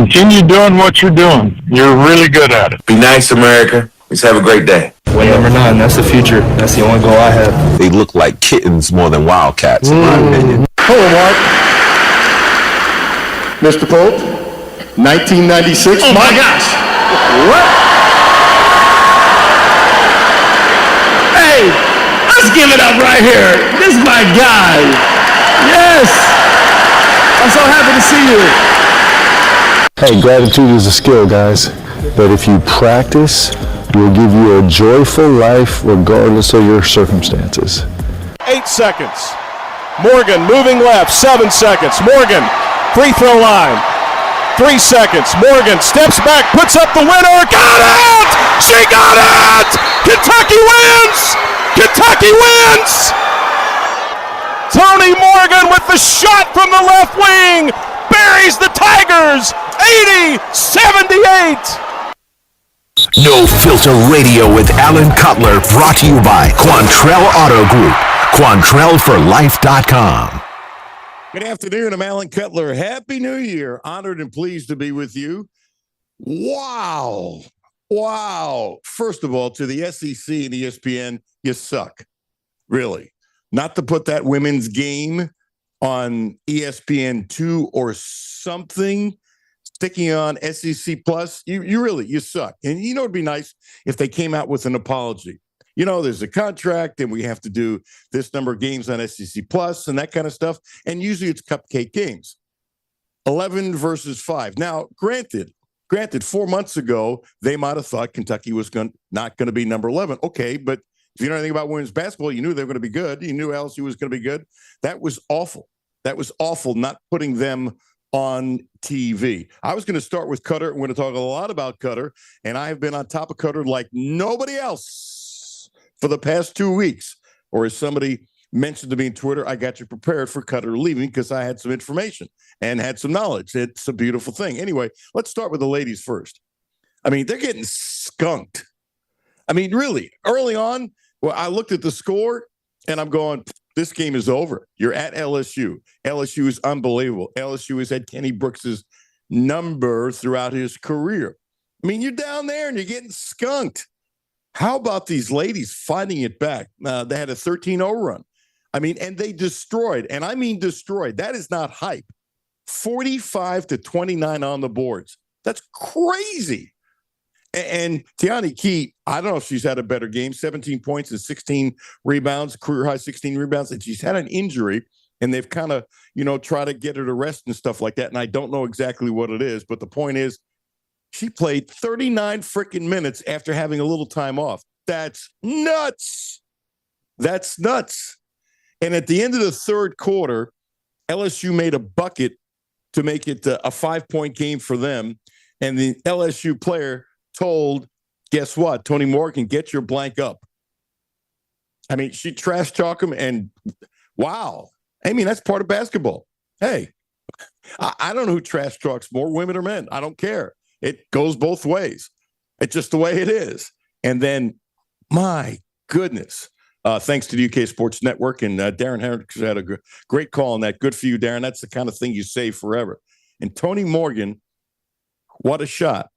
Continue doing what you're doing. You're really good at it. Be nice, America. Let's have a great day. Win number 9. That's the future. That's the only goal I have. They look like kittens more than wildcats, in my opinion. Hello, Mark. Mr. Pope, 1996. Oh, my gosh. What? Hey, let's give it up right here. This is my guy. Yes. I'm so happy to see you. Hey, gratitude is a skill, guys. But if you practice, it will give you a joyful life regardless of your circumstances. 8 seconds. Morgan moving left, 7 seconds. Morgan, free throw line, 3 seconds. Morgan steps back, puts up the winner. Got it! She got it! Kentucky wins! Kentucky wins! Tony Morgan with the shot from the left wing buries the Tigers 80-78. No Filter Radio with Alan Cutler, brought to you by Quantrell Auto Group. QuantrellForLife.com. Good afternoon. I'm Alan Cutler. Happy New Year. Honored and pleased to be with you. Wow. First of all, to the SEC and ESPN, you suck. Really. Not to put that women's game on ESPN2 or something, sticking on SEC Plus, you suck. And you know, it'd be nice if they came out with an apology. You know, there's a contract and we have to do this number of games on SEC Plus and that kind of stuff. And usually it's cupcake games, 11 versus 5. Now, granted, 4 months ago, they might have thought Kentucky was not going to be number 11. Okay, but if you know anything about women's basketball, you knew they were going to be good. You knew LSU was going to be good. That was awful. That was awful not putting them on TV. I was going to start with Cutter. I'm going to talk a lot about Cutter, and I have been on top of Cutter like nobody else for the past 2 weeks. Or as somebody mentioned to me on Twitter, I got you prepared for Cutter leaving because I had some information and had some knowledge. It's a beautiful thing. Anyway, let's start with the ladies first. I mean, they're getting skunked. I mean, really, early on, well, I looked at the score, and I'm going, this game is over. You're at LSU. LSU is unbelievable. LSU has had Kenny Brooks's number throughout his career. I mean, you're down there, and you're getting skunked. How about these ladies fighting it back? They had a 13-0 run. I mean, and they destroyed, and I mean destroyed. That is not hype. 45-29 on the boards. That's crazy. And Tiani Key, I don't know if she's had a better game, 17 points and 16 rebounds, career high 16 rebounds. And she's had an injury, and they've kind of, tried to get her to rest and stuff like that. And I don't know exactly what it is. But the point is, she played 39 freaking minutes after having a little time off. That's nuts. That's nuts. And at the end of the third quarter, LSU made a bucket to make it a 5-point game for them. And the LSU player told, guess what, Tony Morgan, get your blank up. I mean, she trash talk him, and wow. I mean, that's part of basketball. Hey, I don't know who trash talks more, women or men. I don't care. It goes both ways. It's just the way it is. And then, my goodness, thanks to the UK Sports Network, and Darren Hendricks had a great call on that. Good for you, Darren. That's the kind of thing you save forever. And Tony Morgan, what a shot.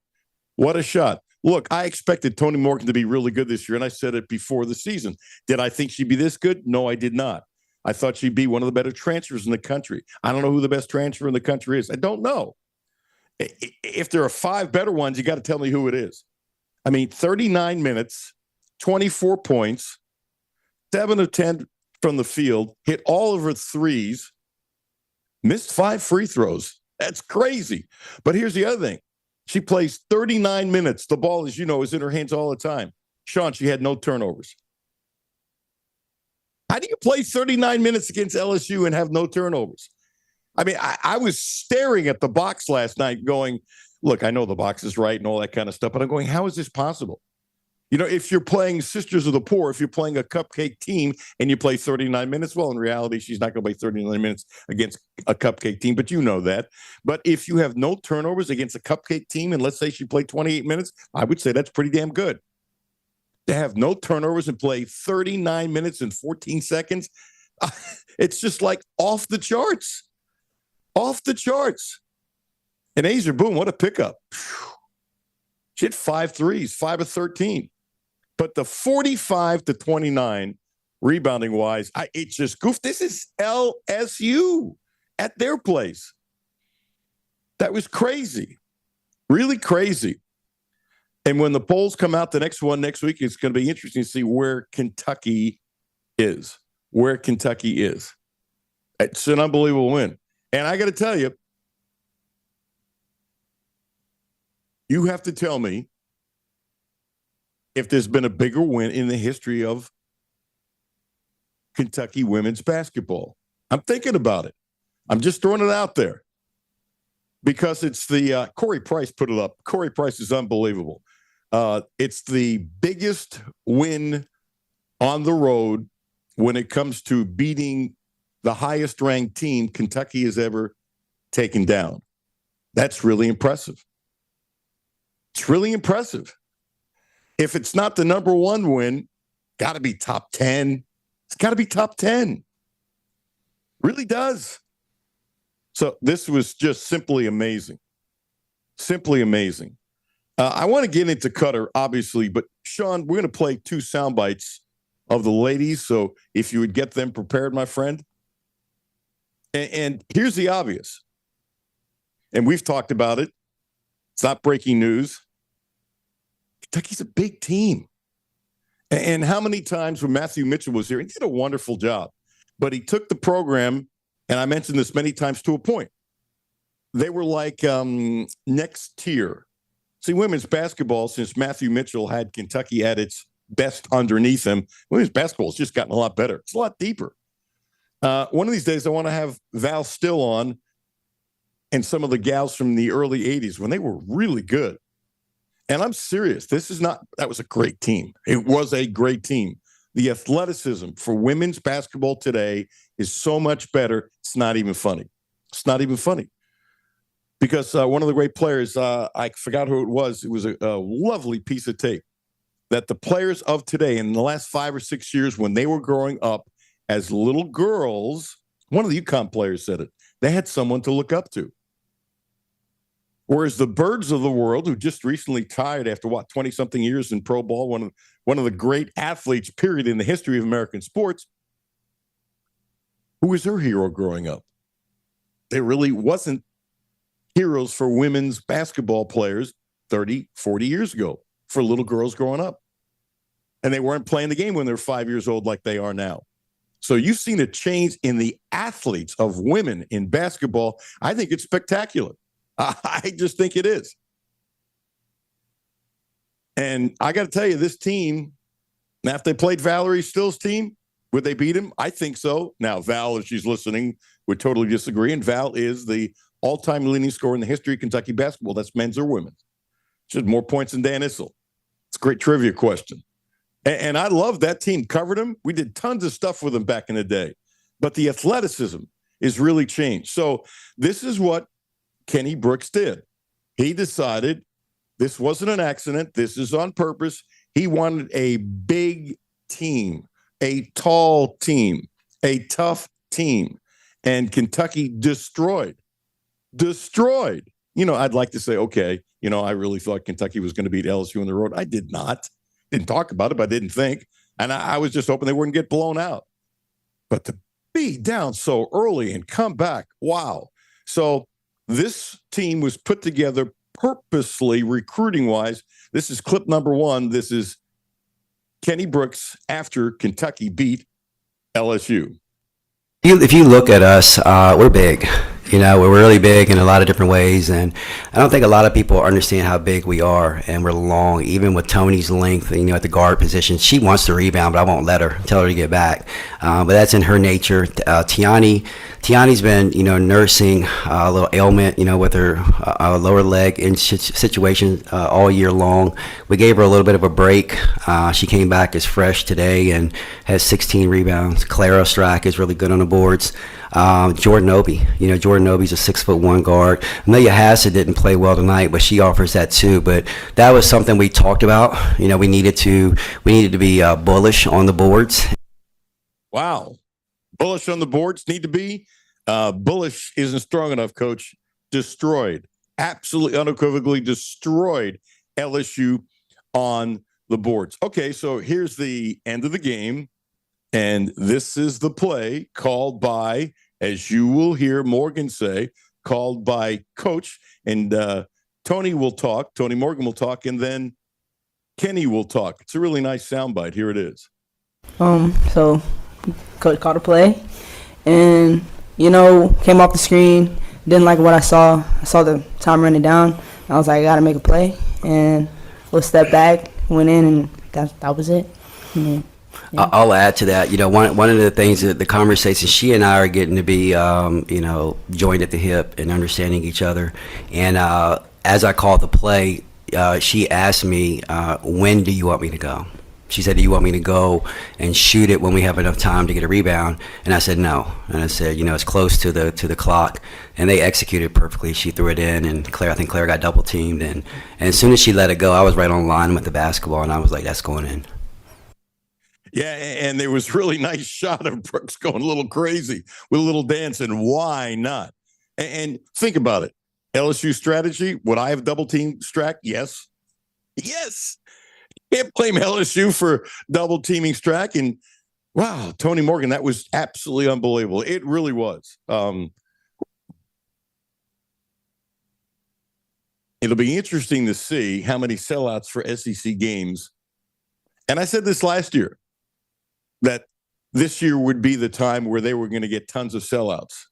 What a shot. Look, I expected Tony Morgan to be really good this year, and I said it before the season. Did I think she'd be this good? No, I did not. I thought she'd be one of the better transfers in the country. I don't know who the best transfer in the country is. I don't know. If there are 5 better ones, you got to tell me who it is. I mean, 39 minutes, 24 points, 7 of 10 from the field, hit all of her threes, missed 5 free throws. That's crazy. But here's the other thing. She plays 39 minutes. The ball, as you know, is in her hands all the time. Sean, she had no turnovers. How do you play 39 minutes against LSU and have no turnovers? I mean, I was staring at the box last night going, look, I know the box is right and all that kind of stuff, but I'm going, how is this possible? If you're playing Sisters of the Poor, if you're playing a cupcake team and you play 39 minutes, well, in reality, she's not going to play 39 minutes against a cupcake team, but you know that. But if you have no turnovers against a cupcake team, and let's say she played 28 minutes, I would say that's pretty damn good. To have no turnovers and play 39 minutes and 14 seconds, it's just like off the charts. Off the charts. And Asia Boone, what a pickup. She hit 5 threes, 5 of 13. But the 45 to 29 rebounding wise, it just goofed. This is LSU at their place. That was crazy. Really crazy. And when the polls come out, the next week, it's going to be interesting to see where Kentucky is. It's an unbelievable win. And I got to tell you, you have to tell me if there's been a bigger win in the history of Kentucky women's basketball. I'm thinking about it. I'm just throwing it out there because it's the Corey Price put it up. Corey Price is unbelievable. It's the biggest win on the road when it comes to beating the highest ranked team Kentucky has ever taken down. That's really impressive. It's really impressive. If it's not the number one win, got to be top 10. It's got to be top 10. Really does. So this was just simply amazing. Simply amazing. I want to get into Qatar, obviously, but Sean, we're going to play 2 sound bites of the ladies. So if you would get them prepared, my friend. And here's the obvious. And we've talked about it. It's not breaking news. Kentucky's a big team. And how many times when Matthew Mitchell was here, he did a wonderful job. But he took the program, and I mentioned this many times to a point. They were like next tier. See, women's basketball, since Matthew Mitchell had Kentucky at its best underneath him, women's basketball has just gotten a lot better. It's a lot deeper. One of these days, I want to have Val Still on and some of the gals from the early 80s when they were really good. And I'm serious. That was a great team. It was a great team. The athleticism for women's basketball today is so much better. It's not even funny. It's not even funny. Because one of the great players, I forgot who it was a lovely piece of tape that the players of today in the last 5 or 6 years when they were growing up as little girls, one of the UConn players said it, they had someone to look up to. Whereas the birds of the world, who just recently tied after 20-something years in pro ball, one of the great athletes, period, in the history of American sports, who was her hero growing up? There really wasn't heroes for women's basketball players 30, 40 years ago for little girls growing up. And they weren't playing the game when they're 5 years old like they are now. So you've seen a change in the athletes of women in basketball. I think it's spectacular. I just think it is. And I got to tell you, this team, now if they played Valerie Still's team, would they beat him? I think so. Now, Val, if she's listening, would totally disagree. And Val is the all-time leading scorer in the history of Kentucky basketball. That's men's or women's. She had more points than Dan Issel. It's a great trivia question. And I love that team. Covered them. We did tons of stuff with them back in the day. But the athleticism is really changed. So this is what Kenny Brooks did. He decided this wasn't an accident. This is on purpose. He wanted a big team, a tall team, a tough team. And Kentucky destroyed. I'd like to say, okay, I really thought Kentucky was going to beat LSU on the road. I did not. Didn't talk about it, but I didn't think. And I was just hoping they wouldn't get blown out. But to be down so early and come back, wow. So this team was put together purposely recruiting-wise. This is clip number 1. This is Kenny Brooks after Kentucky beat LSU. If you look at us, we're big. We're really big in a lot of different ways, and I don't think a lot of people understand how big we are, and we're long. Even with Tony's length, at the guard position, she wants to rebound, but I won't let her. Tell her to get back. But that's in her nature. Tiani's been, nursing a little ailment, with her lower leg in situation all year long. We gave her a little bit of a break. She came back as fresh today and has 16 rebounds. Clara Strack is really good on the boards. Jordan Obi, Jordan Obi's a 6'1" guard. Amelia Hassett didn't play well tonight, but she offers that too. But that was something we talked about. We needed to be bullish on the boards. Wow. Bullish on the boards need to be. Bullish isn't strong enough, Coach. Destroyed. absolutely unequivocally destroyed LSU on the boards. Okay, so here's the end of the game. And this is the play called by, as you will hear Morgan say, called by Coach. And Tony Morgan will talk, and then Kenny will talk. It's a really nice soundbite. Here it is. So Coach called a play and, came off the screen. Didn't like what I saw. I saw the time running down. I was like, I got to make a play. And we'll step back, went in, and that was it. Yeah. I'll add to that. One of the things that the conversation, she and I are getting to be, joined at the hip and understanding each other. And as I called the play, she asked me, when do you want me to go? She said, do you want me to go and shoot it when we have enough time to get a rebound? And I said, no. And I said, it's close to the clock. And they executed perfectly. She threw it in, and I think Claire got double teamed. And as soon as she let it go, I was right on line with the basketball, and I was like, that's going in. Yeah, and there was really nice shot of Brooks going a little crazy with a little dance, and why not? And think about it. LSU strategy, would I have double team Strack? Yes. Yes. Can't blame LSU for double teaming Strack. And wow, Tony Morgan, that was absolutely unbelievable. It really was. It'll be interesting to see how many sellouts for SEC games. And I said this last year, that this year would be the time where they were going to get tons of sellouts.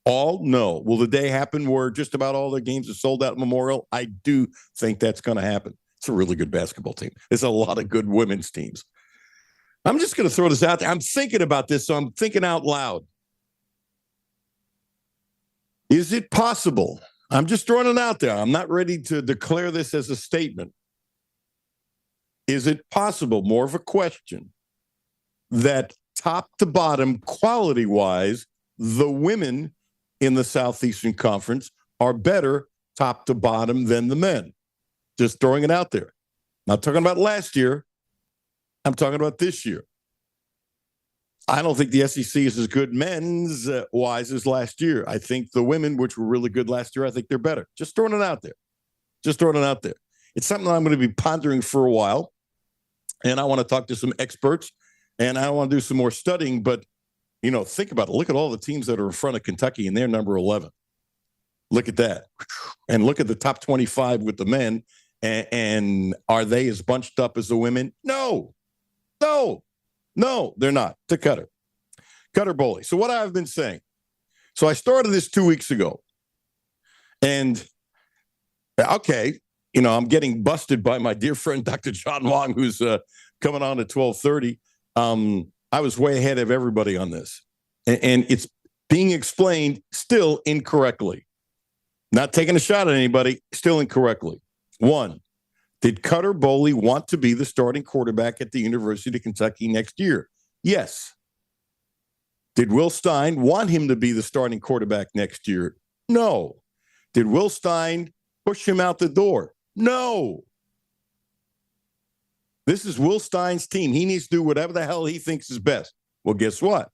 All? No. Will the day happen where just about all the games are sold out at Memorial? I do think that's going to happen. It's a really good basketball team. There's a lot of good women's teams. I'm just going to throw this out there. I'm thinking about this, so I'm thinking out loud. Is it possible? I'm just throwing it out there. I'm not ready to declare this as a statement. Is it possible, more of a question, that top to bottom, quality-wise, the women in the Southeastern Conference are better top to bottom than the men? Just throwing it out there. Not talking about last year. I'm talking about this year. I don't think the SEC is as good men's wise as last year. I think the women, which were really good last year, I think they're better. Just throwing it out there. Just throwing it out there. It's something I'm going to be pondering for a while. And I want to talk to some experts. And I want to do some more studying, but, think about it. Look at all the teams that are in front of Kentucky, and they're number 11. Look at that. And look at the top 25 with the men. And are they as bunched up as the women? No, they're not. To Cutter Bowley. So what I've been saying. So I started this 2 weeks ago. And, okay, I'm getting busted by my dear friend, Dr. John Long, who's coming on at 12:30. I was way ahead of everybody on this. And it's being explained still incorrectly. Not taking a shot at anybody, still incorrectly. One, did Cutter Bowley want to be the starting quarterback at the University of Kentucky next year? Yes. Did Will Stein want him to be the starting quarterback next year? No. Did Will Stein push him out the door? No. This is Will Stein's team. He needs to do whatever the hell he thinks is best. Well, guess what?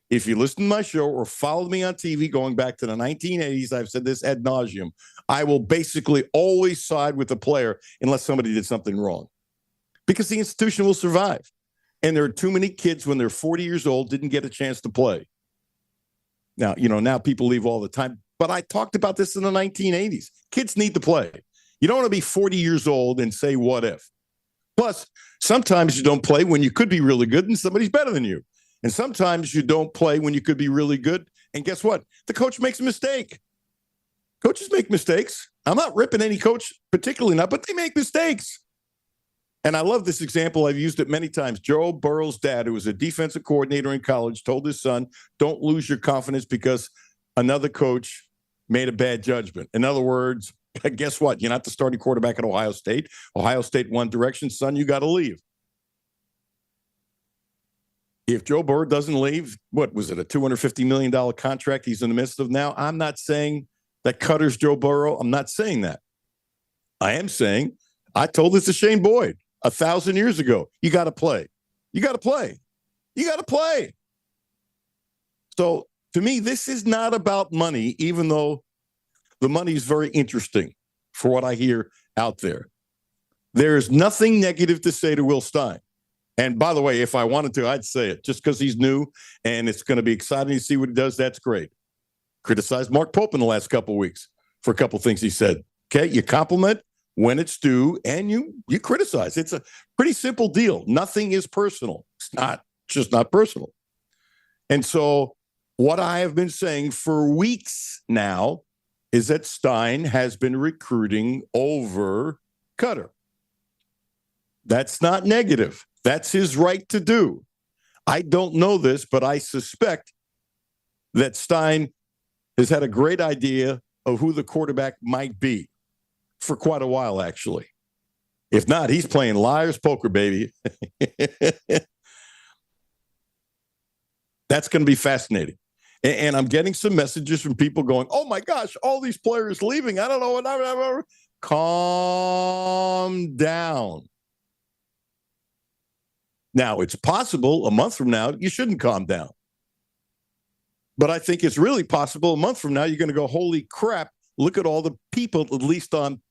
If you listen to my show or follow me on TV going back to the 1980s, I've said this ad nauseum, I will basically always side with the player unless somebody did something wrong. Because the institution will survive. And there are too many kids when they're 40 years old didn't get a chance to play. Now, now people leave all the time. But I talked about this in the 1980s. Kids need to play. You don't want to be 40 years old and say, what if? Plus, sometimes you don't play when you could be really good and somebody's better than you. And sometimes you don't play when you could be really good. And guess what? The coach makes a mistake. Coaches make mistakes. I'm not ripping any coach, particularly not, but they make mistakes. And I love this example. I've used it many times. Joe Burrow's dad, who was a defensive coordinator in college, told his son, don't lose your confidence because another coach made a bad judgment. In other words, guess what? You're not the starting quarterback at Ohio State. Ohio State one direction. Son, you got to leave. If Joe Burrow doesn't leave, what was it, a $250 million contract he's in the midst of now? I'm not saying that Cutter's Joe Burrow. I'm not saying that. I am saying, I told this to Shane Boyd 1,000 years ago. You got to play. You got to play. You got to play. So to me, this is not about money, even though the money is very interesting for what I hear out there. There's nothing negative to say to Will Stein. And by the way, if I wanted to, I'd say it just because he's new and it's going to be exciting to see what he does. That's great. Criticized Mark Pope in the last couple of weeks for a couple of things he said. Okay, you compliment when it's due and you criticize. It's a pretty simple deal. Nothing is personal. It's just not personal. And so what I have been saying for weeks now is that Stein has been recruiting over Cutter. That's not negative. That's his right to do. I don't know this, but I suspect that Stein has had a great idea of who the quarterback might be for quite a while, actually. If not, he's playing liar's poker, baby. That's going to be fascinating. And I'm getting some messages from people going, oh, my gosh, all these players leaving. I don't know what. Calm down. Now, it's possible a month from now, you shouldn't calm down. But I think it's really possible a month from now, you're going to go, holy crap, look at all the people, at least on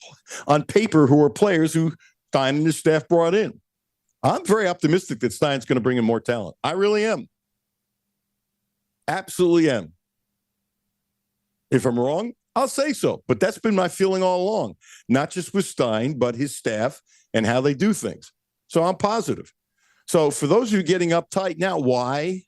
paper, who are players who Stein and his staff brought in. I'm very optimistic that Stein's going to bring in more talent. I really am. Absolutely am. If I'm wrong, I'll say so. But that's been my feeling all along, not just with Stein, but his staff and how they do things. So I'm positive. So for those of you getting uptight now, why?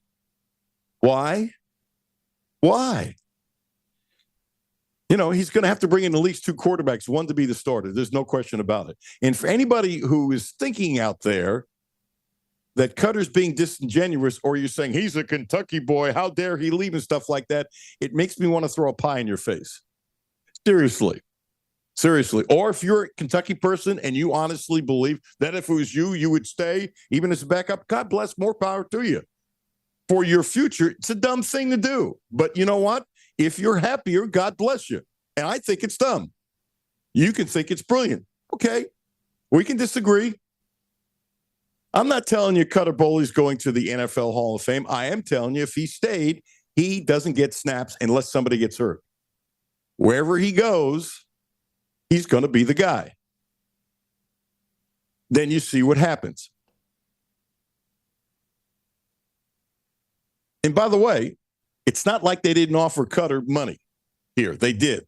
You know, he's going to have to bring in at least two quarterbacks, one to be the starter. There's no question about it. And for anybody who is thinking out there that Cutter's being disingenuous, or you're saying he's a Kentucky boy, how dare he leave and stuff like that, it makes me want to throw a pie in your face. Seriously. Or if you're a Kentucky person and you honestly believe that if it was you, you would stay, even as a backup, God bless, more power to you. For your future, it's a dumb thing to do. But you know what? If you're happier, God bless you. And I think it's dumb. You can think it's brilliant. Okay, we can disagree. I'm not telling you Cutter Boley's going to the NFL Hall of Fame. I am telling you if he stayed, he doesn't get snaps unless somebody gets hurt. Wherever he goes, he's going to be the guy. Then you see what happens. And by the way, it's not like they didn't offer Cutter money here. They did.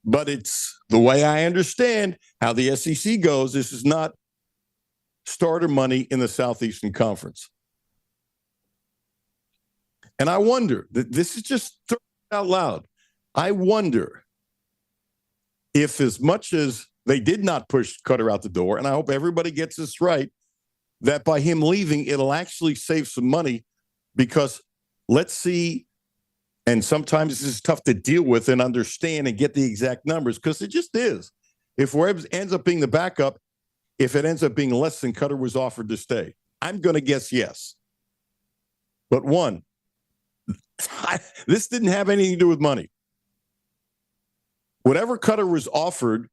But it's the way I understand how the SEC goes. This is not starter money in the Southeastern Conference. And I wonder, this is just out loud, I wonder if as much as they did not push Cutter out the door, and I hope everybody gets this right, that by him leaving, it'll actually save some money because let's see, and sometimes this is tough to deal with and understand and get the exact numbers because it just is. If Webb ends up being the backup, if it ends up being less than Cutter was offered to stay, I'm going to guess yes. But one, this didn't have anything to do with money. Whatever Cutter was offered,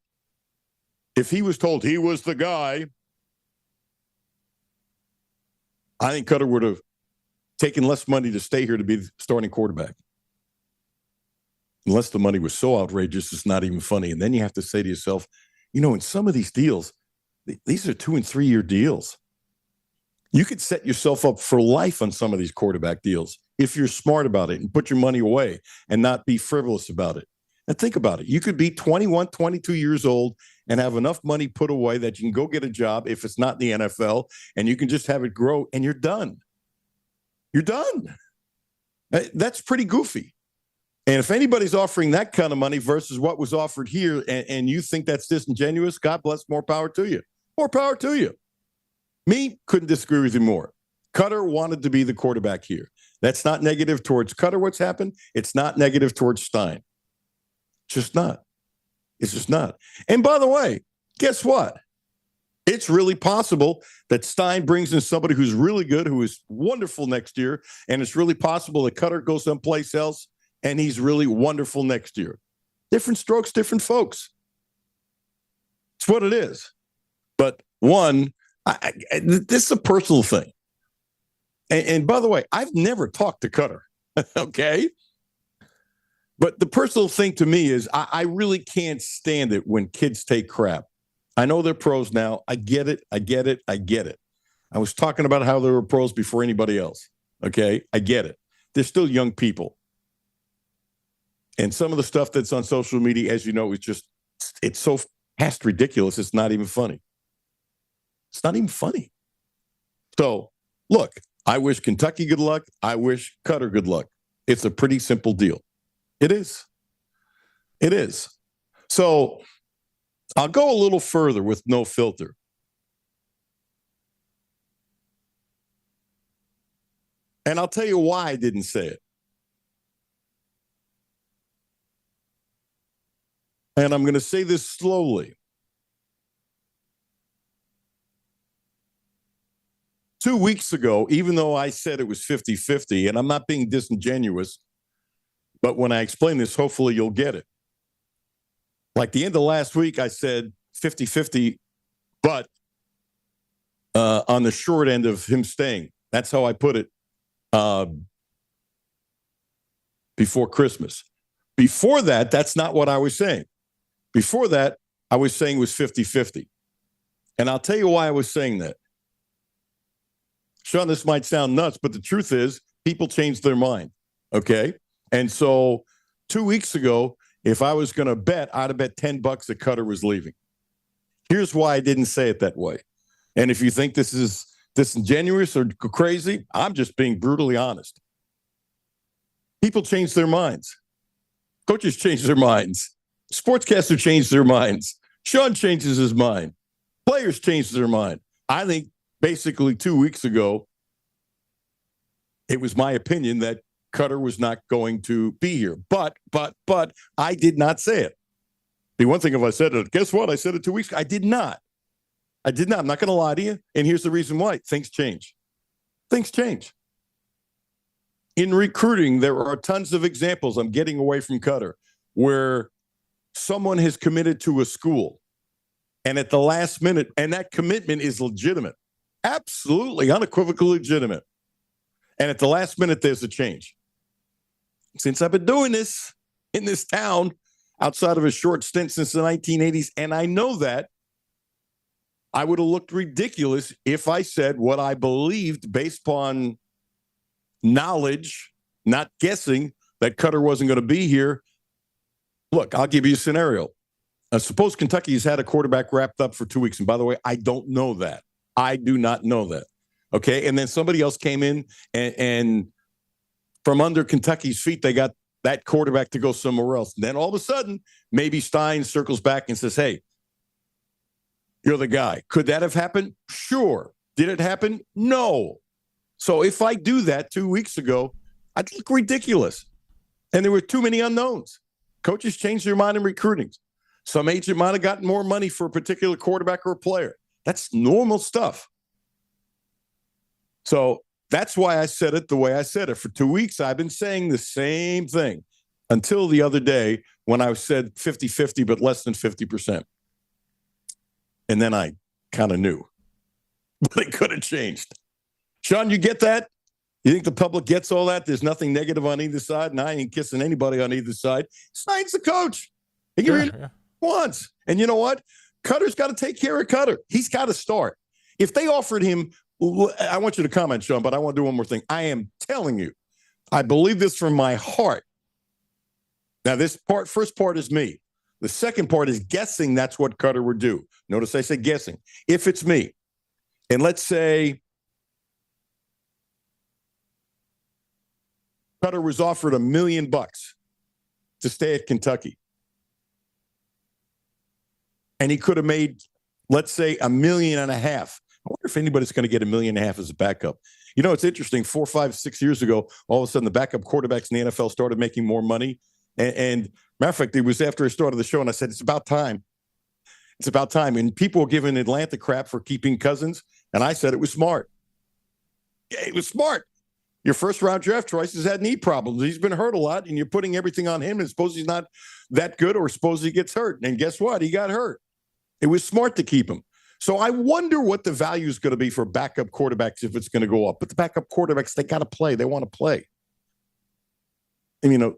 if he was told he was the guy, I think Cutter would have taken less money to stay here to be the starting quarterback. Unless the money was so outrageous, it's not even funny. And then you have to say to yourself, you know, in some of these deals, these are 2 and 3 year deals. You could set yourself up for life on some of these quarterback deals if you're smart about it and put your money away and not be frivolous about it. And think about it. You could be 21, 22 years old and have enough money put away that you can go get a job if it's not in the NFL and you can just have it grow and you're done. You're done. That's pretty goofy. And if anybody's offering that kind of money versus what was offered here and you think that's disingenuous, God bless, more power to you. More power to you. Me, couldn't disagree with you more. Cutter wanted to be the quarterback here. That's not negative towards Cutter, what's happened. It's not negative towards Stein. Just not. It's just not. And by the way, guess what? It's really possible that Stein brings in somebody who's really good, who is wonderful next year. And it's really possible that Cutter goes someplace else and he's really wonderful next year. Different strokes, different folks. It's what it is. But one, this is a personal thing. And by the way, I've never talked to Cutter. Okay. But the personal thing to me is I really can't stand it when kids take crap. I know they're pros now. I get it. I get it. I get it. I was talking about how they were pros before anybody else. Okay? I get it. They're still young people. And some of the stuff that's on social media, as you know, it's so past ridiculous. It's not even funny. It's not even funny. So, look, I wish Kentucky good luck. I wish Qatar good luck. It's a pretty simple deal. It is. It is. So, I'll go a little further with no filter. And I'll tell you why I didn't say it. And I'm going to say this slowly. 2 weeks ago, even though I said it was 50-50, and I'm not being disingenuous, but when I explain this, hopefully you'll get it. Like the end of last week, I said 50-50, but on the short end of him staying. That's how I put it before Christmas. Before that, that's not what I was saying. Before that, I was saying it was 50-50. And I'll tell you why I was saying that. Sean, this might sound nuts, but the truth is people change their mind, okay? And so 2 weeks ago, if I was going to bet, I'd have bet $10 that Qatar was leaving. Here's why I didn't say it that way. And if you think this is disingenuous or crazy, I'm just being brutally honest. People change their minds. Coaches change their minds. Sportscasters change their minds. Sean changes his mind. Players change their mind. I think basically 2 weeks ago, it was my opinion that Qatar was not going to be here. But I did not say it. The one thing if I said it, guess what? I said it 2 weeks ago. I did not. I'm not going to lie to you. And here's the reason why. Things change. Things change. In recruiting, there are tons of examples. I'm getting away from Qatar where someone has committed to a school and at the last minute, and that commitment is legitimate. Absolutely, unequivocally legitimate. And at the last minute, there's a change. Since I've been doing this in this town outside of a short stint since the 1980s, and I know that, I would have looked ridiculous if I said what I believed based upon knowledge, not guessing that Qatar wasn't going to be here. Look, I'll give you a scenario. Suppose Kentucky has had a quarterback wrapped up for 2 weeks. And by the way, I don't know that. I do not know that. Okay. And then somebody else came in and from under Kentucky's feet, they got that quarterback to go somewhere else. And then all of a sudden, maybe Stein circles back and says, hey, you're the guy. Could that have happened? Sure. Did it happen? No. So if I do that 2 weeks ago, I'd look ridiculous. And there were too many unknowns. Coaches change their mind in recruiting. Some agent might have gotten more money for a particular quarterback or a player. That's normal stuff. So that's why I said it the way I said it. For 2 weeks, I've been saying the same thing until the other day when I said 50-50, but less than 50%. And then I kind of knew. But it could have changed. Sean, you get that? You think the public gets all that? There's nothing negative on either side, and I ain't kissing anybody on either side. Stein's the coach. He really wants. And you know what? Cutter's got to take care of Qatar. He's got to start. If they offered him, I want you to comment, Sean, but I want to do one more thing. I am telling you, I believe this from my heart. Now, first part is me. The second part is guessing that's what Qatar would do. Notice I said guessing. If it's me, and let's say Qatar was offered $1 million to stay at Kentucky. And he could have made, let's say, $1.5 million. I wonder if anybody's going to get $1.5 million as a backup. You know, it's interesting. 4, 5, 6 years ago, all of a sudden the backup quarterbacks in the NFL started making more money. And matter of fact, it was after I started the show, and I said, it's about time. It's about time. And people were giving Atlanta crap for keeping Cousins, and I said it was smart. Yeah, it was smart. Your first-round draft choice has had knee problems. He's been hurt a lot, and you're putting everything on him, and suppose he's not that good, or suppose he gets hurt. And guess what? He got hurt. It was smart to keep him. So I wonder what the value is going to be for backup quarterbacks if it's going to go up. But the backup quarterbacks, they got to play. They want to play.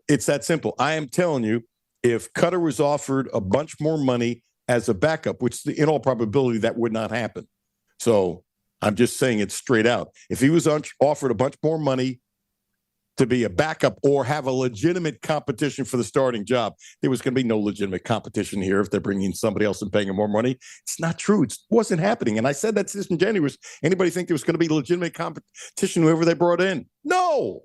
it's that simple. I am telling you, if Cutter was offered a bunch more money as a backup, which in all probability that would not happen. So I'm just saying it straight out. If he was offered a bunch more money to be a backup or have a legitimate competition for the starting job, there was going to be no legitimate competition here if they're bringing somebody else and paying him more money. It's not true. It wasn't happening. And I said that's disingenuous. Anybody think there was going to be legitimate competition whoever they brought in? No.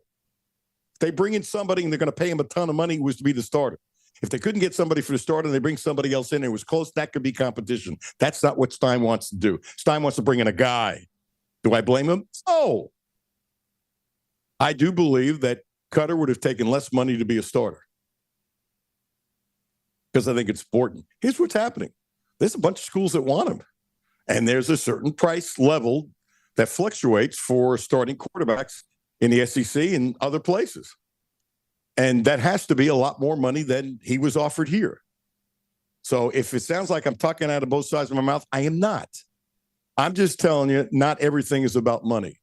If they bring in somebody and they're going to pay him a ton of money, it was to be the starter. If they couldn't get somebody for the starter and they bring somebody else in and it was close, that could be competition. That's not what Stein wants to do. Stein wants to bring in a guy. Do I blame him? No. I do believe that Cutter would have taken less money to be a starter because I think it's important. Here's what's happening. There's a bunch of schools that want him, and there's a certain price level that fluctuates for starting quarterbacks in the SEC and other places. And that has to be a lot more money than he was offered here. So if it sounds like I'm talking out of both sides of my mouth, I am not. I'm just telling you, not everything is about money,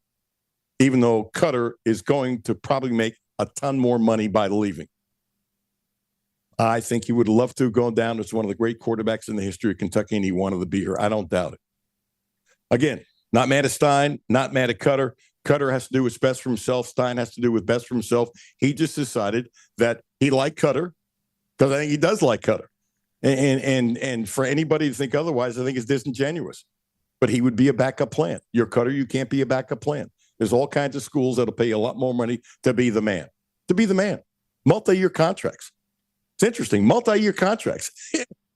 even though Cutter is going to probably make a ton more money by leaving. I think he would love to go down as one of the great quarterbacks in the history of Kentucky, and he wanted to be here. I don't doubt it. Again, not mad at Stein, not mad at Cutter. Cutter has to do what's best for himself. Stein has to do what's best for himself. He just decided that he liked Cutter because I think he does like Cutter. And for anybody to think otherwise, I think it's disingenuous. But he would be a backup plan. You're Cutter, you can't be a backup plan. There's all kinds of schools that'll pay you a lot more money to be the man. To be the man. Multi-year contracts. It's interesting. Multi-year contracts.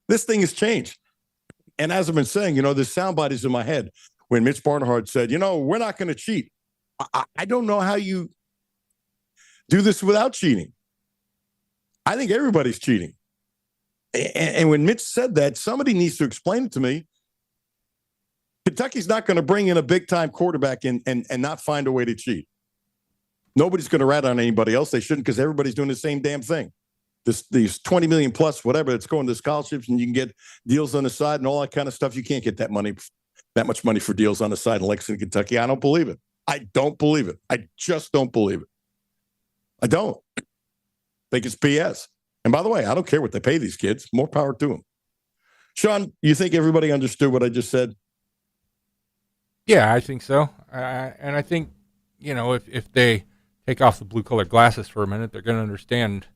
This thing has changed. And as I've been saying, there's soundbite is in my head when Mitch Barnhart said, we're not going to cheat. I don't know how you do this without cheating. I think everybody's cheating. And when Mitch said that, somebody needs to explain it to me. Kentucky's not going to bring in a big-time quarterback and not find a way to cheat. Nobody's going to rat on anybody else. They shouldn't because everybody's doing the same damn thing. These 20 million plus whatever that's going to scholarships and you can get deals on the side and all that kind of stuff. You can't get that much money for deals on the side in Lexington, Kentucky. I don't believe it. I don't believe it. I just don't believe it. I don't. I think it's BS. And by the way, I don't care what they pay these kids. More power to them. Sean, you think everybody understood what I just said? Yeah, I think so. And I think, if they take off the blue-colored glasses for a minute, they're going to understand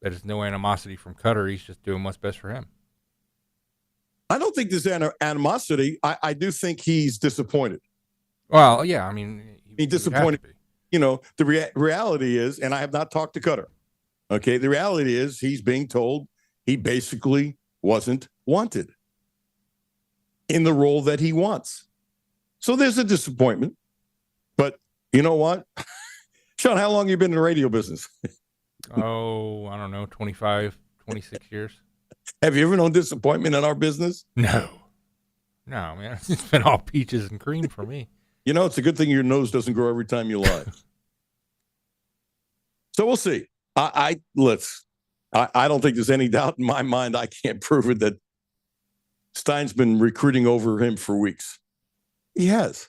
that there's no animosity from Cutter. He's just doing what's best for him. I don't think there's animosity. I do think he's disappointed. Well, yeah, he's disappointed. The reality is, and I have not talked to Cutter. Okay, the reality is he's being told he basically wasn't wanted in the role that he wants. So there's a disappointment. But you know what? Sean, how long have you been in the radio business? I don't know, 25, 26 years. Have you ever known disappointment in our business? No, man. It's been all peaches and cream for me. It's a good thing your nose doesn't grow every time you lie. So we'll see. I don't think there's any doubt in my mind. I can't prove it that Stein's been recruiting over him for weeks. He has.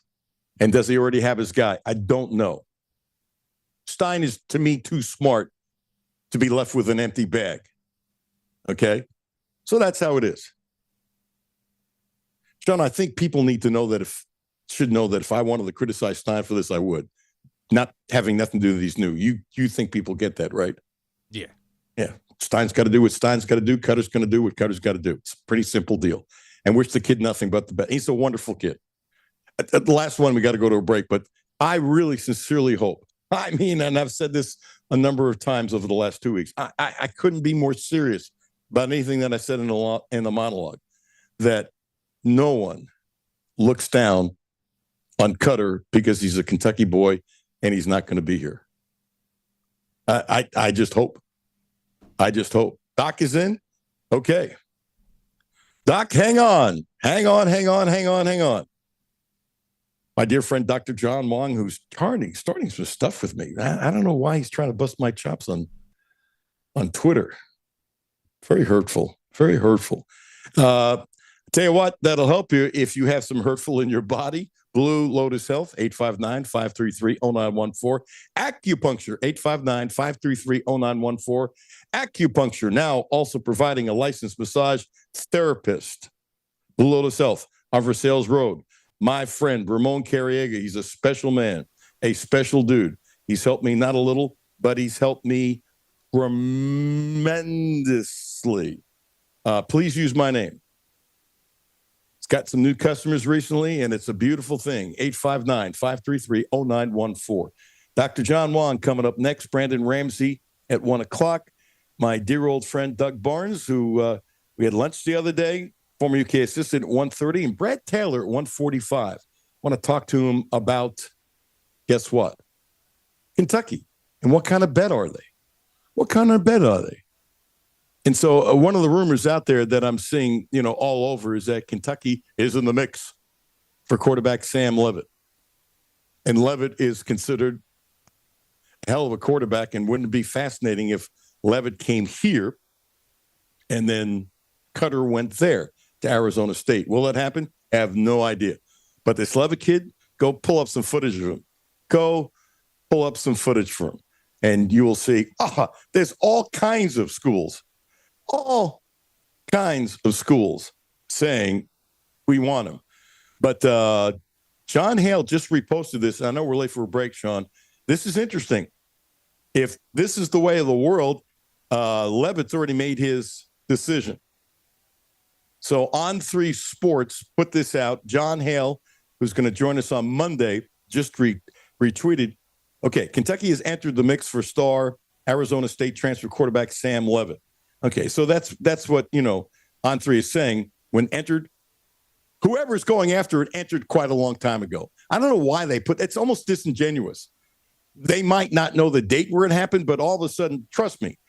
And does he already have his guy? I don't know. Stein is, to me, too smart to be left with an empty bag. Okay? So that's how it is. John, I think people need to know that should know that if I wanted to criticize Stein for this, I would. Not having nothing to do with these new. You think people get that, right? Yeah. Yeah. Stein's got to do what Stein's got to do. Cutter's going to do what Cutter's got to do. It's a pretty simple deal. And wish the kid nothing but the best. He's a wonderful kid. At the last one, we got to go to a break, but I really sincerely hope. And I've said this a number of times over the last 2 weeks. I couldn't be more serious about anything that I said in the monologue, that no one looks down on Cutter because he's a Kentucky boy and he's not going to be here. I just hope. I just hope. Doc is in? Okay. Doc, hang on. Hang on. My dear friend, Dr. John Wong, who's starting some stuff with me. I don't know why he's trying to bust my chops on Twitter. Very hurtful. Tell you what, that'll help you if you have some hurtful in your body. Blue Lotus Health, 859-533-0914. Acupuncture, 859-533-0914. Acupuncture, now also providing a licensed massage therapist. Blue Lotus Health on Versailles Road. My friend, Ramon Carriega, he's a special man, a special dude. He's helped me not a little, but he's helped me tremendously. Please use my name. It's got some new customers recently, and it's a beautiful thing. 859-533-0914. Dr. John Wan coming up next. Brandon Ramsey at 1 o'clock. My dear old friend Doug Barnes, who we had lunch the other day, former UK assistant at 1:30, and Brad Taylor at 1:45. I want to talk to him about, guess what? Kentucky. And what kind of bet are they? What kind of bet are they? And so one of the rumors out there that I'm seeing, all over is that Kentucky is in the mix for quarterback Sam Leavitt. And Leavitt is considered a hell of a quarterback, and wouldn't it be fascinating if Leavitt came here and then Cutter went there to Arizona State? Will that happen? I have no idea. But this Leavitt kid, go pull up some footage of him. Go pull up some footage for him. And you will see, there's all kinds of schools saying we want him. But John Hale just reposted this. I know we're late for a break, Sean. This is interesting. If this is the way of the world, Leavitt's already made his decision. So On3 Sports put this out. John Hale, who's going to join us on Monday, just retweeted. Okay, Kentucky has entered the mix for star Arizona State transfer quarterback Sam Leavitt. Okay, so that's what, On3 is saying. When entered, whoever's going after it entered quite a long time ago. I don't know why they it's almost disingenuous. They might not know the date where it happened, but all of a sudden, trust me,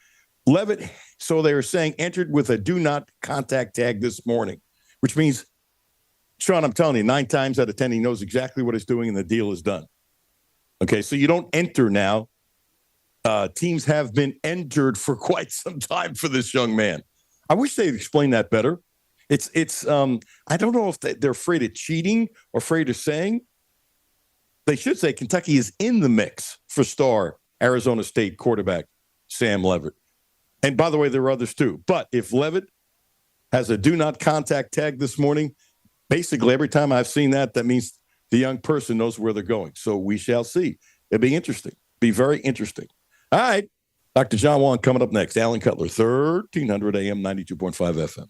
Leavitt, so they were saying, entered with a do not contact tag this morning, which means, Sean, I'm telling you, 9 times out of 10, he knows exactly what he's doing and the deal is done. Okay, so you don't enter now. Teams have been entered for quite some time for this young man. I wish they'd explain that better. It's I don't know if they're afraid of cheating or afraid of saying. They should say Kentucky is in the mix for star Arizona State quarterback Sam Leavitt. And by the way, there are others too. But if Leavitt has a do not contact tag this morning, basically every time I've seen that, that means the young person knows where they're going. So we shall see. It'll be interesting. Be very interesting. All right. Dr. John Wan coming up next. Alan Cutler, 1300 AM, 92.5 FM.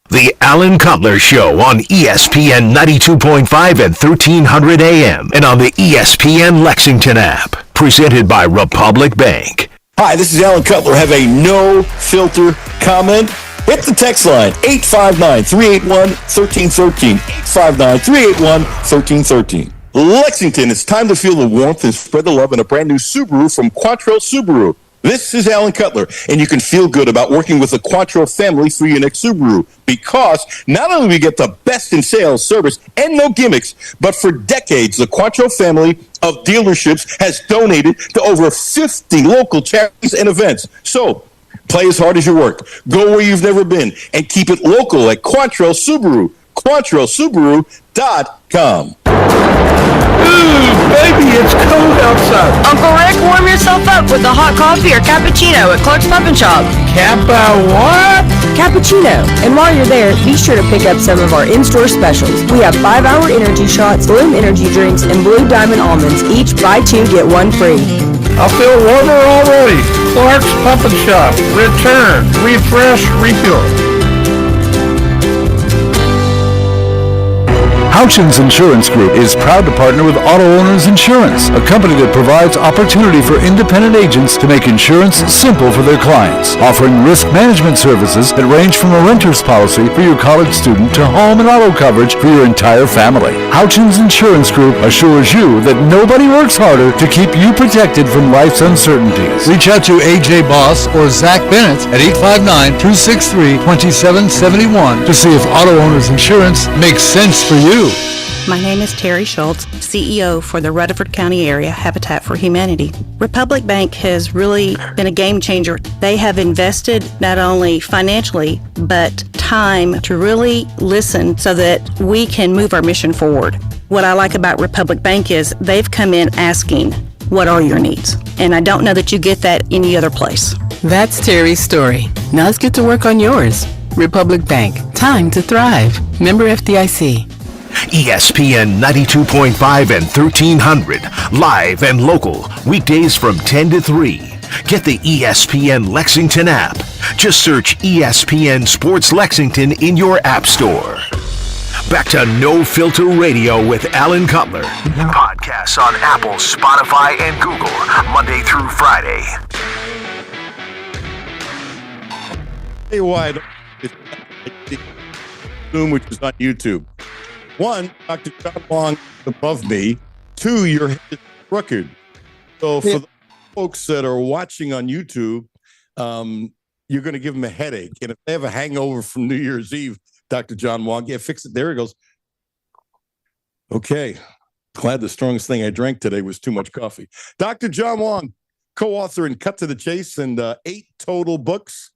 The Alan Cutler Show on ESPN 92.5 and 1300 AM and on the ESPN Lexington app. Presented by Republic Bank. Hi, this is Alan Cutler. Have a no-filter comment? Hit the text line, 859-381-1313. 859-381-1313. Lexington, it's time to feel the warmth and spread the love in a brand new Subaru from Quantrill Subaru. This is Alan Cutler, and you can feel good about working with the Quantrill family for your next Subaru, because not only do we get the best in sales, service, and no gimmicks, but for decades, the Quantrill family of dealerships has donated to over 50 local charities and events. So, play as hard as you work, go where you've never been, and keep it local at Quantrill Subaru. QuantrillSubaru.com. Ooh, baby, it's cold outside. Uncle Rick, warm yourself up with a hot coffee or cappuccino at Clark's Pub and Shop. What? Cappuccino. And while you're there, be sure to pick up some of our in-store specials. We have 5-hour energy shots, Bloom energy drinks, and Blue Diamond almonds. Each buy 2, get 1 free. I feel warmer already. Clark's Pub and Shop. Return. Refresh. Refuel. Houchins Insurance Group is proud to partner with Auto Owners Insurance, a company that provides opportunity for independent agents to make insurance simple for their clients, offering risk management services that range from a renter's policy for your college student to home and auto coverage for your entire family. Houchins Insurance Group assures you that nobody works harder to keep you protected from life's uncertainties. Reach out to AJ Boss or Zach Bennett at 859-263-2771 to see if Auto Owners Insurance makes sense for you. My name is Terry Schultz, CEO for the Rutherford County Area Habitat for Humanity. Republic Bank has really been a game changer. They have invested not only financially, but time to really listen so that we can move our mission forward. What I like about Republic Bank is they've come in asking, what are your needs? And I don't know that you get that any other place. That's Terry's story. Now let's get to work on yours. Republic Bank. Time to thrive. Member FDIC. ESPN 92.5 and 1300. Live and local. Weekdays from 10 to 3. Get the ESPN Lexington app. Just search ESPN Sports Lexington in your app store. Back to No Filter Radio with Alan Cutler. Podcasts on Apple, Spotify, and Google. Monday through Friday. Tell you why Zoom, which is on YouTube. One, Dr. John Long above me. Two, your head is crooked. So for the folks that are watching on YouTube, you're going to give them a headache. And if they have a hangover from New Year's Eve, Dr. John Wong, yeah, fix it. There he goes. Okay. Glad the strongest thing I drank today was too much coffee. Dr. John Wong, co-author in Cut to the Chase and 8 total books.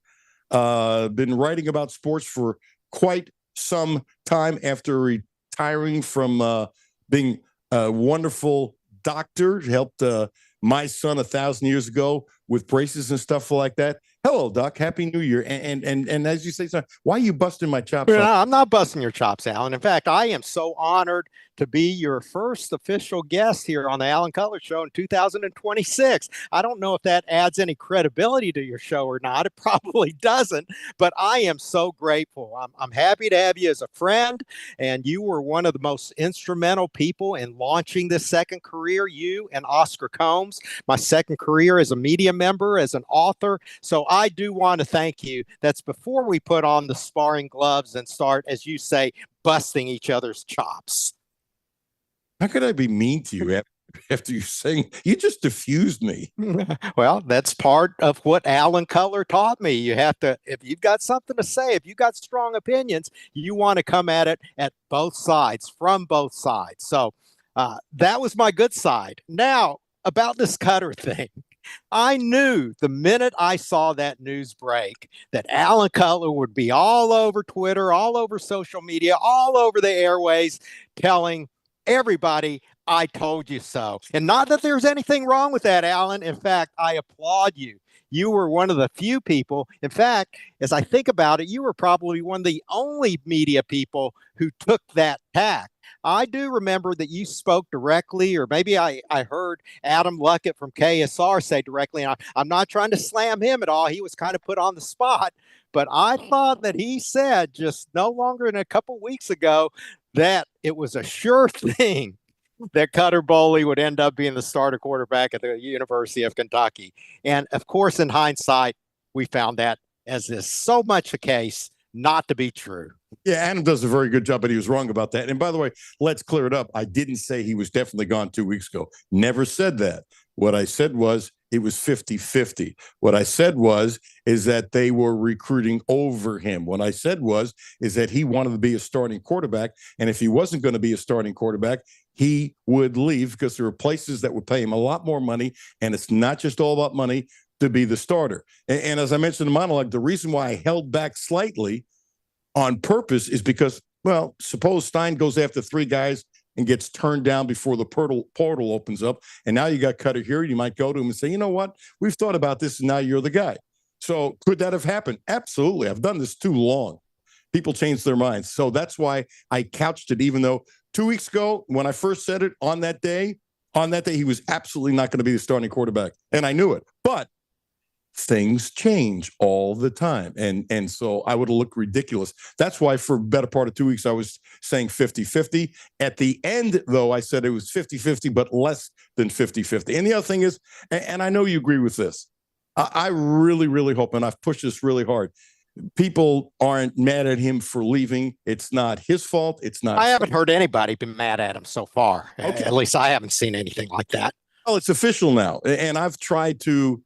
Been writing about sports for quite some time after retiring from being a wonderful doctor. Helped my son 1,000 years ago with braces and stuff like that. Hello, Doc. Happy New Year. And as you say, son, why are you busting my chops? No, I'm not busting your chops, Alan. In fact, I am so honored to be your first official guest here on the Alan Cutler Show in 2026. I don't know if that adds any credibility to your show or not. It probably doesn't, but I am so grateful. I'm happy to have you as a friend, and you were one of the most instrumental people in launching this second career, you and Oscar Combs, my second career as a media member, as an author. So I do want to thank you. That's before we put on the sparring gloves and start, as you say, busting each other's chops. How could I be mean to you after you saying you just diffused me? Well, that's part of what Alan Cutler taught me. You have to, if you've got something to say, if you've got strong opinions, you want to come at it at both sides, from both sides. So that was my good side. Now, about this Cutter thing. I knew the minute I saw that news break that Alan Cutler would be all over Twitter, all over social media, all over the airways, telling everybody, I told you so. And not that there's anything wrong with that, Alan. In fact, I applaud you. You were one of the few people. In fact, as I think about it, you were probably one of the only media people who took that tack. I do remember that you spoke directly, or maybe I heard Adam Luckett from KSR say directly, and I'm not trying to slam him at all. He was kind of put on the spot, but I thought that he said just no longer than a couple weeks ago that it was a sure thing that Cutter Boley would end up being the starter quarterback at the University of Kentucky. And of course, in hindsight, we found that as is so much the case not to be true. Yeah, Adam does a very good job, but he was wrong about that. And by the way, let's clear it up. I didn't say he was definitely gone 2 weeks ago. Never said that. What I said was it was 50-50. What I said is that they were recruiting over him. What I said is that he wanted to be a starting quarterback. And if he wasn't going to be a starting quarterback, he would leave because there were places that would pay him a lot more money. And it's not just all about money to be the starter. And as I mentioned in the monologue, the reason why I held back slightly on purpose is because, well, suppose Stein goes after 3 guys and gets turned down before the portal opens up. And now you got Cutter here. You might go to him and say, you know what? We've thought about this and now you're the guy. So could that have happened? Absolutely. I've done this too long. People change their minds. So that's why I couched it, even though 2 weeks ago, when I first said it on that day, he was absolutely not going to be the starting quarterback. And I knew it. But things change all the time. And so I would have looked ridiculous. That's why for a better part of 2 weeks, I was saying 50-50. At the end, though, I said it was 50-50, but less than 50-50. And the other thing is, and I know you agree with this, I really, really hope, and I've pushed this really hard, people aren't mad at him for leaving. It's not his fault. It's not. I haven't heard anybody be mad at him so far. Okay. At least I haven't seen anything like that. Well, it's official now. And I've tried to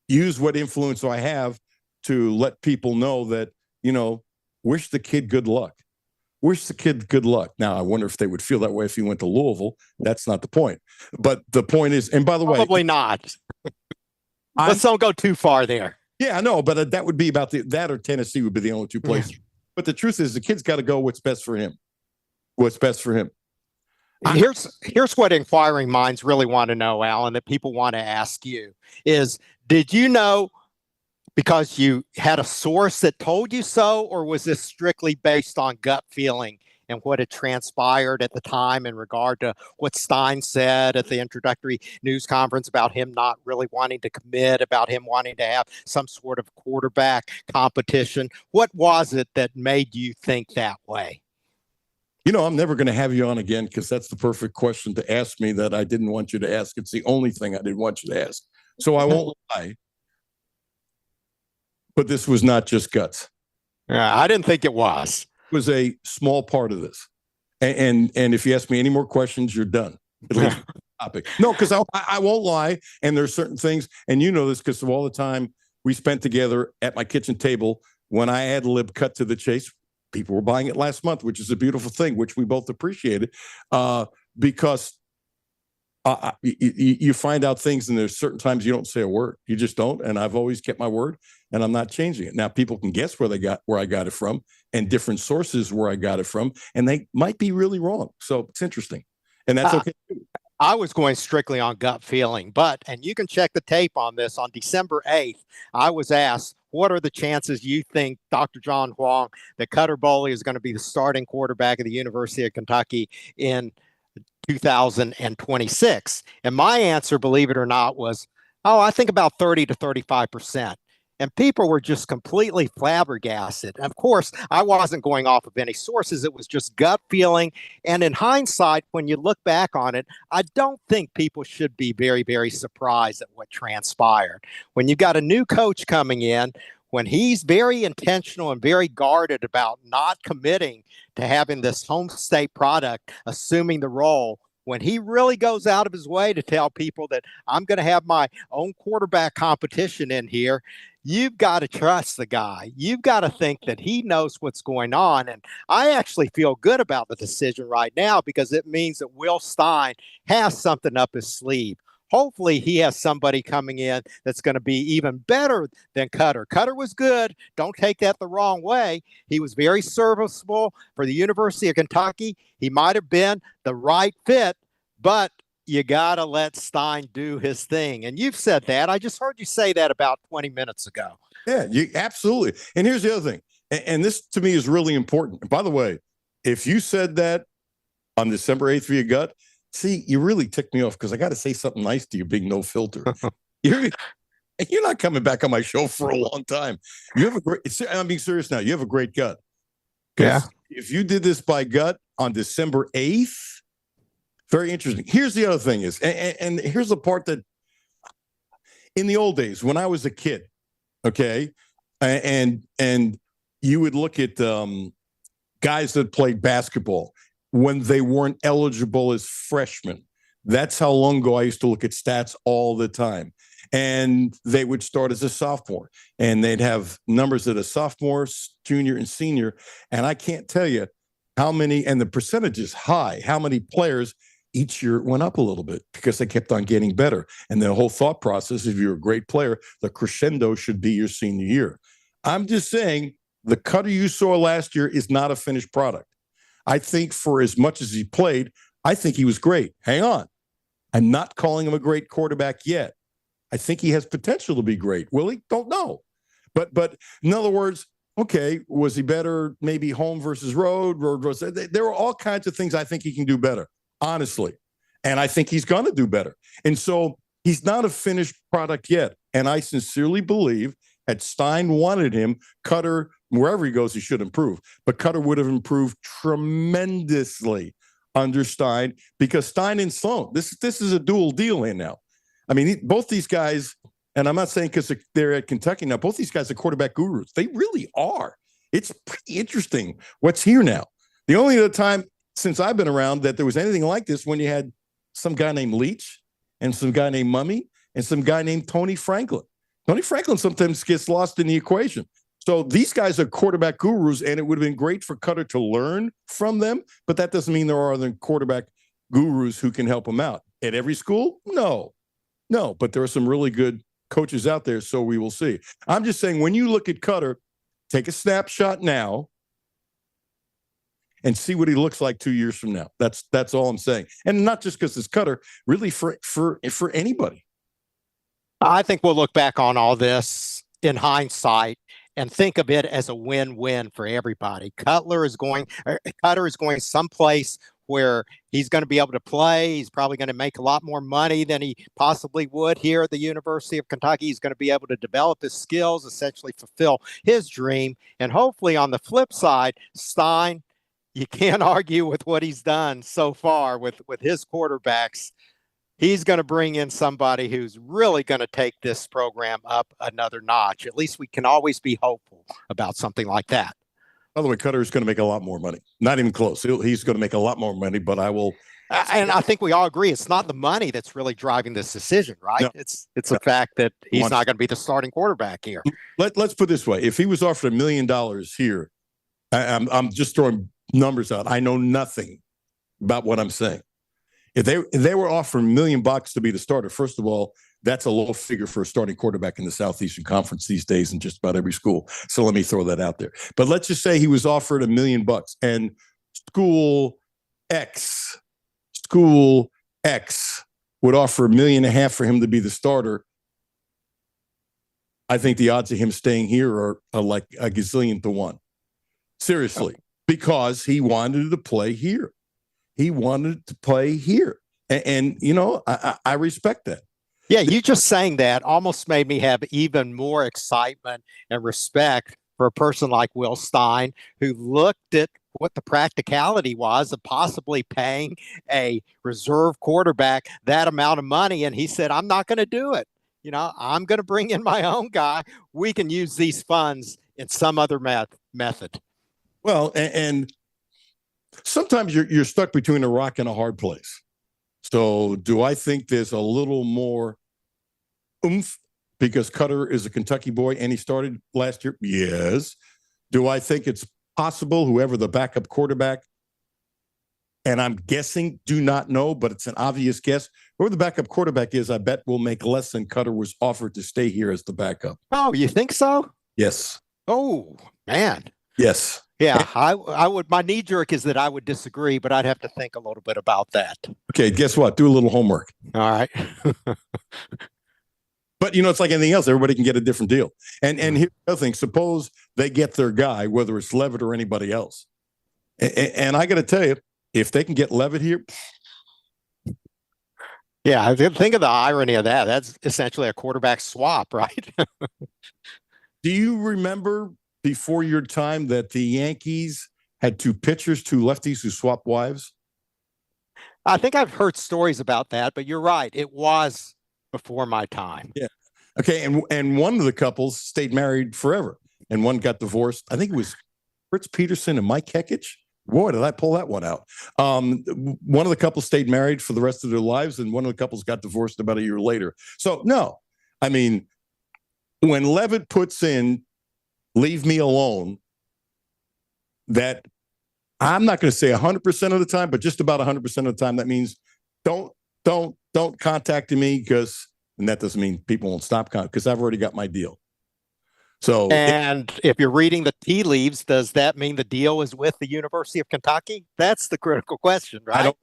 use what influence I have to let people know that, wish the kid good luck. Wish the kid good luck. Now, I wonder if they would feel that way if he went to Louisville. That's not the point. But the point is, and by the way, probably not. Let's don't go too far there. Yeah, I know, but that would be about that or Tennessee would be the only 2 places. But the truth is, the kid's got to go what's best for him. what's best for him. Here's what inquiring minds really want to know, Alan, that people want to ask you is, did you know because you had a source that told you so, or was this strictly based on gut feeling and what had transpired at the time in regard to what Stein said at the introductory news conference about him not really wanting to commit, about him wanting to have some sort of quarterback competition? What was it that made you think that way? You know, I'm never going to have you on again because that's the perfect question to ask me that I didn't want you to ask. It's the only thing I didn't want you to ask. So I won't lie. But this was not just guts. Yeah, I didn't think it was. It was a small part of this. And if you ask me any more questions, you're done. At least topic. No, because I won't lie. And there's certain things, and you know this because of all the time we spent together at my kitchen table when I ad lib cut to the chase. People were buying it last month, which is a beautiful thing, which we both appreciated, because you find out things, and there's certain times you don't say a word. You just don't. And I've always kept my word, and I'm not changing it. Now, people can guess where I got it from, and different sources where I got it from, and they might be really wrong. So it's interesting, and that's okay. I was going strictly on gut feeling, and you can check the tape on this. On December 8th, I was asked, what are the chances you think, Dr. John Huang, that Cutter Boley is going to be the starting quarterback of the University of Kentucky in 2026? And my answer, believe it or not, was, I think about 30 to 35%. And people were just completely flabbergasted. Of course, I wasn't going off of any sources. It was just gut feeling. And in hindsight, when you look back on it, I don't think people should be very, very surprised at what transpired. When you've got a new coach coming in, when he's very intentional and very guarded about not committing to having this home state product, assuming the role, when he really goes out of his way to tell people that I'm going to have my own quarterback competition in here, you've got to trust the guy. You've got to think that he knows what's going on. And I actually feel good about the decision right now because it means that Will Stein has something up his sleeve. Hopefully he has somebody coming in that's going to be even better than Cutter. Cutter was good. Don't take that the wrong way. He was very serviceable for the University of Kentucky. He might have been the right fit, but you got to let Stein do his thing. And you've said that. I just heard you say that about 20 minutes ago. Yeah, absolutely. And here's the other thing. And this to me is really important. And by the way, if you said that on December 8th for your gut, see, you really ticked me off because I got to say something nice to you, being no filter. You're not coming back on my show for a long time. You have a great, I'm being serious now. You have a great gut. Yeah. If you did this by gut on December 8th, very interesting. Here's the other thing is, and here's the part that in the old days, when I was a kid, okay, and you would look at guys that played basketball when they weren't eligible as freshmen. That's how long ago I used to look at stats all the time. And they would start as a sophomore, and they'd have numbers at a sophomore, junior, and senior. And I can't tell you how many, and the percentage is high, how many players each year went up a little bit because they kept on getting better. And the whole thought process, if you're a great player, the crescendo should be your senior year. I'm just saying the Cutter you saw last year is not a finished product. I think for as much as he played, I think he was great. Hang on. I'm not calling him a great quarterback yet. I think he has potential to be great. Will he? Don't know. But in other words, okay, was he better maybe home versus road versus, there are all kinds of things I think he can do better, honestly. And I think he's going to do better. And so he's not a finished product yet. And I sincerely believe had Stein wanted him, Cutter, wherever he goes, he should improve. But Cutter would have improved tremendously under Stein because Stein and Sloan, this is a dual deal in now. I mean, both these guys, and I'm not saying because they're at Kentucky now, both these guys are quarterback gurus. They really are. It's pretty interesting what's here now. The only other time since I've been around that there was anything like this when you had some guy named Leach and some guy named Mummy and some guy named Tony Franklin. Tony Franklin sometimes gets lost in the equation. So these guys are quarterback gurus, and it would have been great for Cutter to learn from them, but that doesn't mean there are other quarterback gurus who can help him out. At every school? No, but there are some really good coaches out there, so we will see. I'm just saying, when you look at Cutter, take a snapshot now and see what he looks like 2 years from now. That's all I'm saying. And not just because it's Cutter, really for anybody. I think we'll look back on all this in hindsight and think of it as a win-win for everybody. Cutter is going someplace where he's going to be able to play. He's probably going to make a lot more money than he possibly would here at the University of Kentucky. He's going to be able to develop his skills, essentially fulfill his dream. And hopefully on the flip side, Stein, you can't argue with what he's done so far with his quarterbacks. He's going to bring in somebody who's really going to take this program up another notch. At least we can always be hopeful about something like that. By the way, Cutter is going to make a lot more money. Not even close. He's going to make a lot more money, but I will. And I think we all agree it's not the money that's really driving this decision, right? No. It's the fact that he's not going to be the starting quarterback here. Let's put it this way. If he was offered $1 million here, I'm just throwing numbers out. I know nothing about what I'm saying. If they were offering $1 million to be the starter, first of all, that's a low figure for a starting quarterback in the Southeastern Conference these days in just about every school. So let me throw that out there. But let's just say he was offered $1 million and school X would offer $1.5 million for him to be the starter. I think the odds of him staying here are like a gazillion to one. Seriously, because he wanted to play here. He wanted to play here. And you know, I respect that. Yeah, you just saying that almost made me have even more excitement and respect for a person like Will Stein, who looked at what the practicality was of possibly paying a reserve quarterback that amount of money. And he said, I'm not going to do it. You know, I'm going to bring in my own guy. We can use these funds in some other method. Well, and sometimes you're stuck between a rock and a hard place. So do I think there's a little more oomph because Cutter is a Kentucky boy and he started last year? Yes. Do I think it's possible whoever the backup quarterback, and I'm guessing, do not know, but it's an obvious guess, whoever the backup quarterback is, I bet will make less than Cutter was offered to stay here as the backup. Oh, you think so? Yes. Oh, man. Yes. Yeah, I would. My knee jerk is that I would disagree, but I'd have to think a little bit about that. Okay, guess what? Do a little homework. All right. But, you know, it's like anything else. Everybody can get a different deal. And here's the other thing. Suppose they get their guy, whether it's Levitt or anybody else. And I got to tell you, if they can get Levitt here. Yeah, think of the irony of that. That's essentially a quarterback swap, right? Do you remember before your time that the Yankees had two lefties who swapped wives? I think I've heard stories about that, but you're right. It was before my time. Yeah. Okay. And one of the couples stayed married forever and one got divorced. I think it was Fritz Peterson and Mike Hekich. Boy, did I pull that one out. One of the couples stayed married for the rest of their lives and one of the couples got divorced about a year later. So no, I mean, when Levitt puts in leave me alone, that I'm not going to say 100% of the time, but just about 100% of the time, that means don't contact me and that doesn't mean people won't stop contacting because I've already got my deal. So, and if you're reading the tea leaves, does that mean the deal is with the University of Kentucky? That's the critical question, right?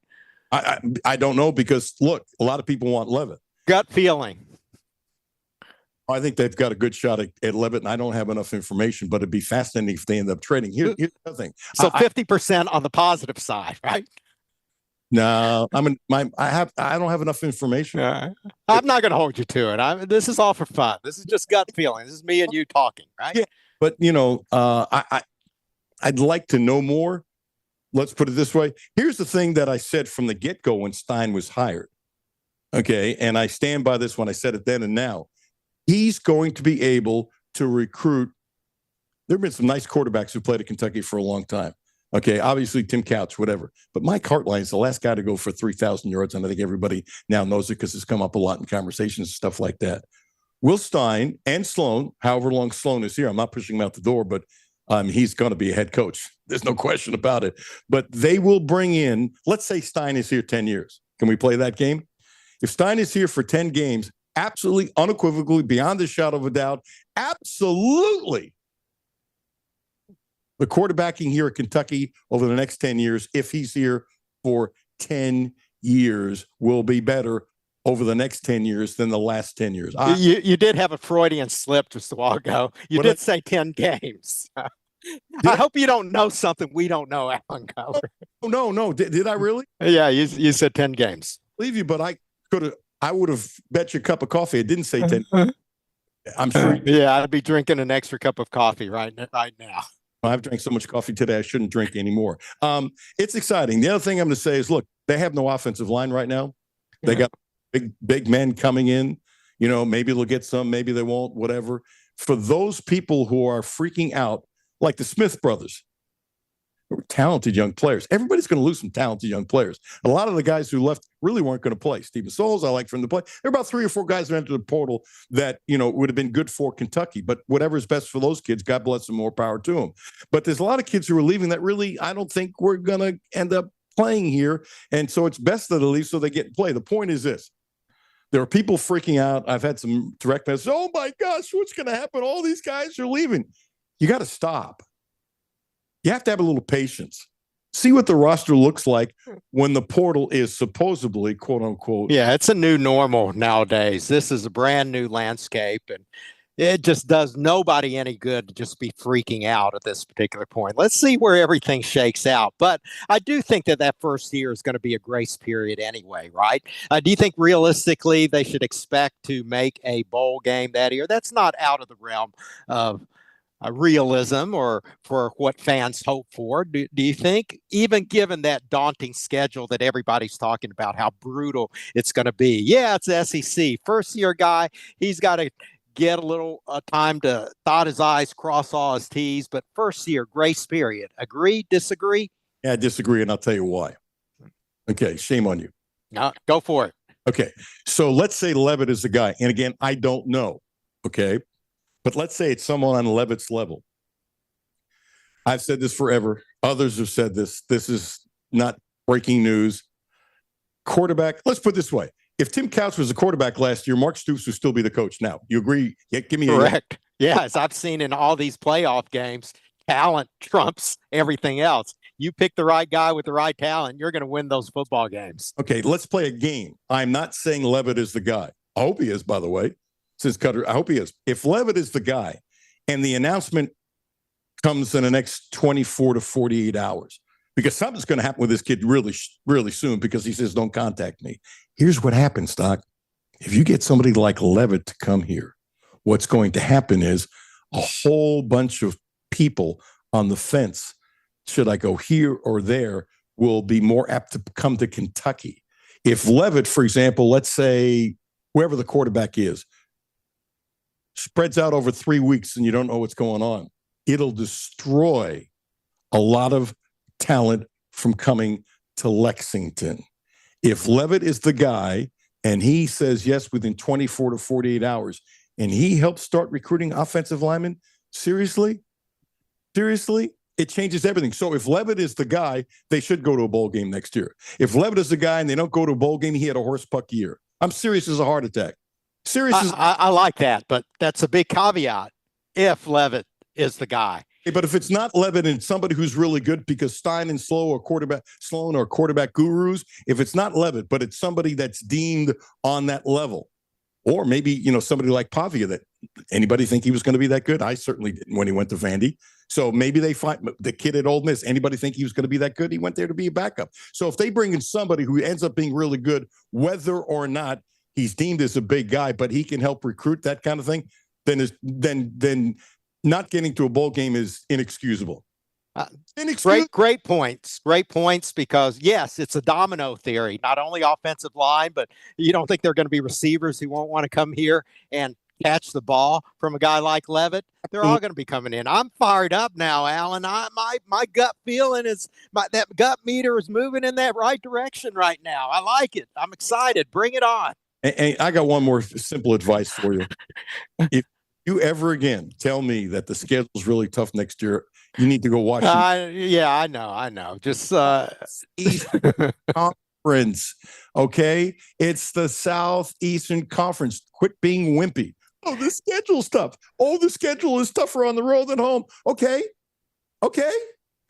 I don't know because look, a lot of people want Levitt. Gut feeling. I think they've got a good shot at Levitt, and I don't have enough information, but it'd be fascinating if they end up trading. Here's the other thing. So 50% on the positive side, right? No, I don't have enough information. I'm not going to hold you to it. This is all for fun. This is just gut feeling. This is me and you talking, right? Yeah, but you know, I'd like to know more. Let's put it this way. Here's the thing that I said from the get-go when Stein was hired. Okay, and I stand by this when I said it then and now. He's going to be able to recruit. There have been some nice quarterbacks who played at Kentucky for a long time. Okay, obviously Tim Couch, whatever. But Mike Hartline is the last guy to go for 3,000 yards, and I think everybody now knows it because it's come up a lot in conversations and stuff like that. Will Stein and Sloan, however long Sloan is here, I'm not pushing him out the door, but he's going to be a head coach. There's no question about it. But they will bring in, let's say Stein is here 10 years. Can we play that game? If Stein is here for 10 games, absolutely, unequivocally, beyond a shadow of a doubt, absolutely, The quarterbacking here at Kentucky over the next 10 years, if he's here for 10 years, will be better over the next 10 years than the last 10 years. You did have a Freudian slip just a while ago. You did say 10 games. I hope you don't know something we don't know, Alan Cutler. No. Did I really? Yeah, you said 10 games. I believe you, but I would have bet you a cup of coffee. It didn't say 10. I'm sure. Yeah, I'd be drinking an extra cup of coffee right now. I've drank so much coffee today, I shouldn't drink anymore. It's exciting. The other thing I'm going to say is, look, they have no offensive line right now. They got big men coming in. Maybe they'll get some, maybe they won't, whatever. For those people who are freaking out, like the Smith brothers, who were talented young players. Everybody's going to lose some talented young players. A lot of the guys who left really weren't going to play. Steven Souls, I like from the play. There are about 3 or 4 guys who entered the portal that, would have been good for Kentucky. But whatever's best for those kids, God bless them, more power to them. But there's a lot of kids who are leaving that really, I don't think we're going to end up playing here. And so it's best that they leave so they get to play. The point is this. There are people freaking out. I've had some direct messages. Oh, my gosh, what's going to happen? All these guys are leaving. You got to stop. You have to have a little patience. See what the roster looks like when the portal is supposedly, quote unquote. Yeah, it's a new normal nowadays. This is a brand new landscape, and it just does nobody any good to just be freaking out at this particular point. Let's see where everything shakes out. But I do think that first year is going to be a grace period anyway, right? Do you think realistically they should expect to make a bowl game that year? That's not out of the realm of realism or for what fans hope for. Do you think, even given that daunting schedule that everybody's talking about, how brutal it's going to be? Yeah, it's the SEC. First year guy, he's got to get a little time to dot his I's, cross all his T's, but first year grace period. Agree, disagree? Yeah, I disagree, and I'll tell you why. Okay, shame on you. No, go for it. Okay, so let's say Levitt is the guy. And again, I don't know, okay? But let's say it's someone on Levitt's level. I've said this forever. Others have said this. This is not breaking news. Quarterback, let's put it this way. If Tim Couch was a quarterback last year, Mark Stoops would still be the coach now. You agree? Yeah, give me correct. Yes, I've seen in all these playoff games, talent trumps everything else. You pick the right guy with the right talent, you're going to win those football games. Okay, let's play a game. I'm not saying Levitt is the guy. I hope he is, by the way. Since Cutter, I hope he is. If Levitt is the guy and the announcement comes in the next 24 to 48 hours, because something's going to happen with this kid really, really soon because he says, don't contact me. Here's what happens, Doc. If you get somebody like Levitt to come here, what's going to happen is a whole bunch of people on the fence, should I go here or there, will be more apt to come to Kentucky. If Levitt, for example, let's say whoever the quarterback is, spreads out over 3 weeks and you don't know what's going on, it'll destroy a lot of talent from coming to Lexington. If Levitt is the guy and he says yes within 24 to 48 hours and he helps start recruiting offensive linemen, seriously, it changes everything. So if Levitt is the guy, they should go to a bowl game next year. If Levitt is the guy and they don't go to a bowl game, he had a horse puck year. I'm serious as a heart attack. I like that, but that's a big caveat. If Levitt is the guy, but if it's not Levitt and somebody who's really good, because Stein and Sloan are quarterback gurus. If it's not Levitt, but it's somebody that's deemed on that level, or maybe somebody like Pavia, that anybody think he was going to be that good? I certainly didn't when he went to Vandy. So maybe they find the kid at Ole Miss. Anybody think he was going to be that good? He went there to be a backup. So if they bring in somebody who ends up being really good, whether or not he's deemed as a big guy, but he can help recruit, that kind of thing, then not getting to a bowl game is inexcusable. Great points, because yes, it's a domino theory, not only offensive line, but you don't think there are going to be receivers who won't want to come here and catch the ball from a guy like Levitt. They're all going to be coming in. I'm fired up now, Alan. My gut feeling is that gut meter is moving in that right direction right now. I like it. I'm excited. Bring it on. And I got one more simple advice for you. If you ever again tell me that the schedule is really tough next year, you need to go watch it. Yeah, I know. Just East Conference, okay? It's the Southeastern Conference. Quit being wimpy. Oh, the schedule's tough. Oh, the schedule is tougher on the road than home. Okay, Okay.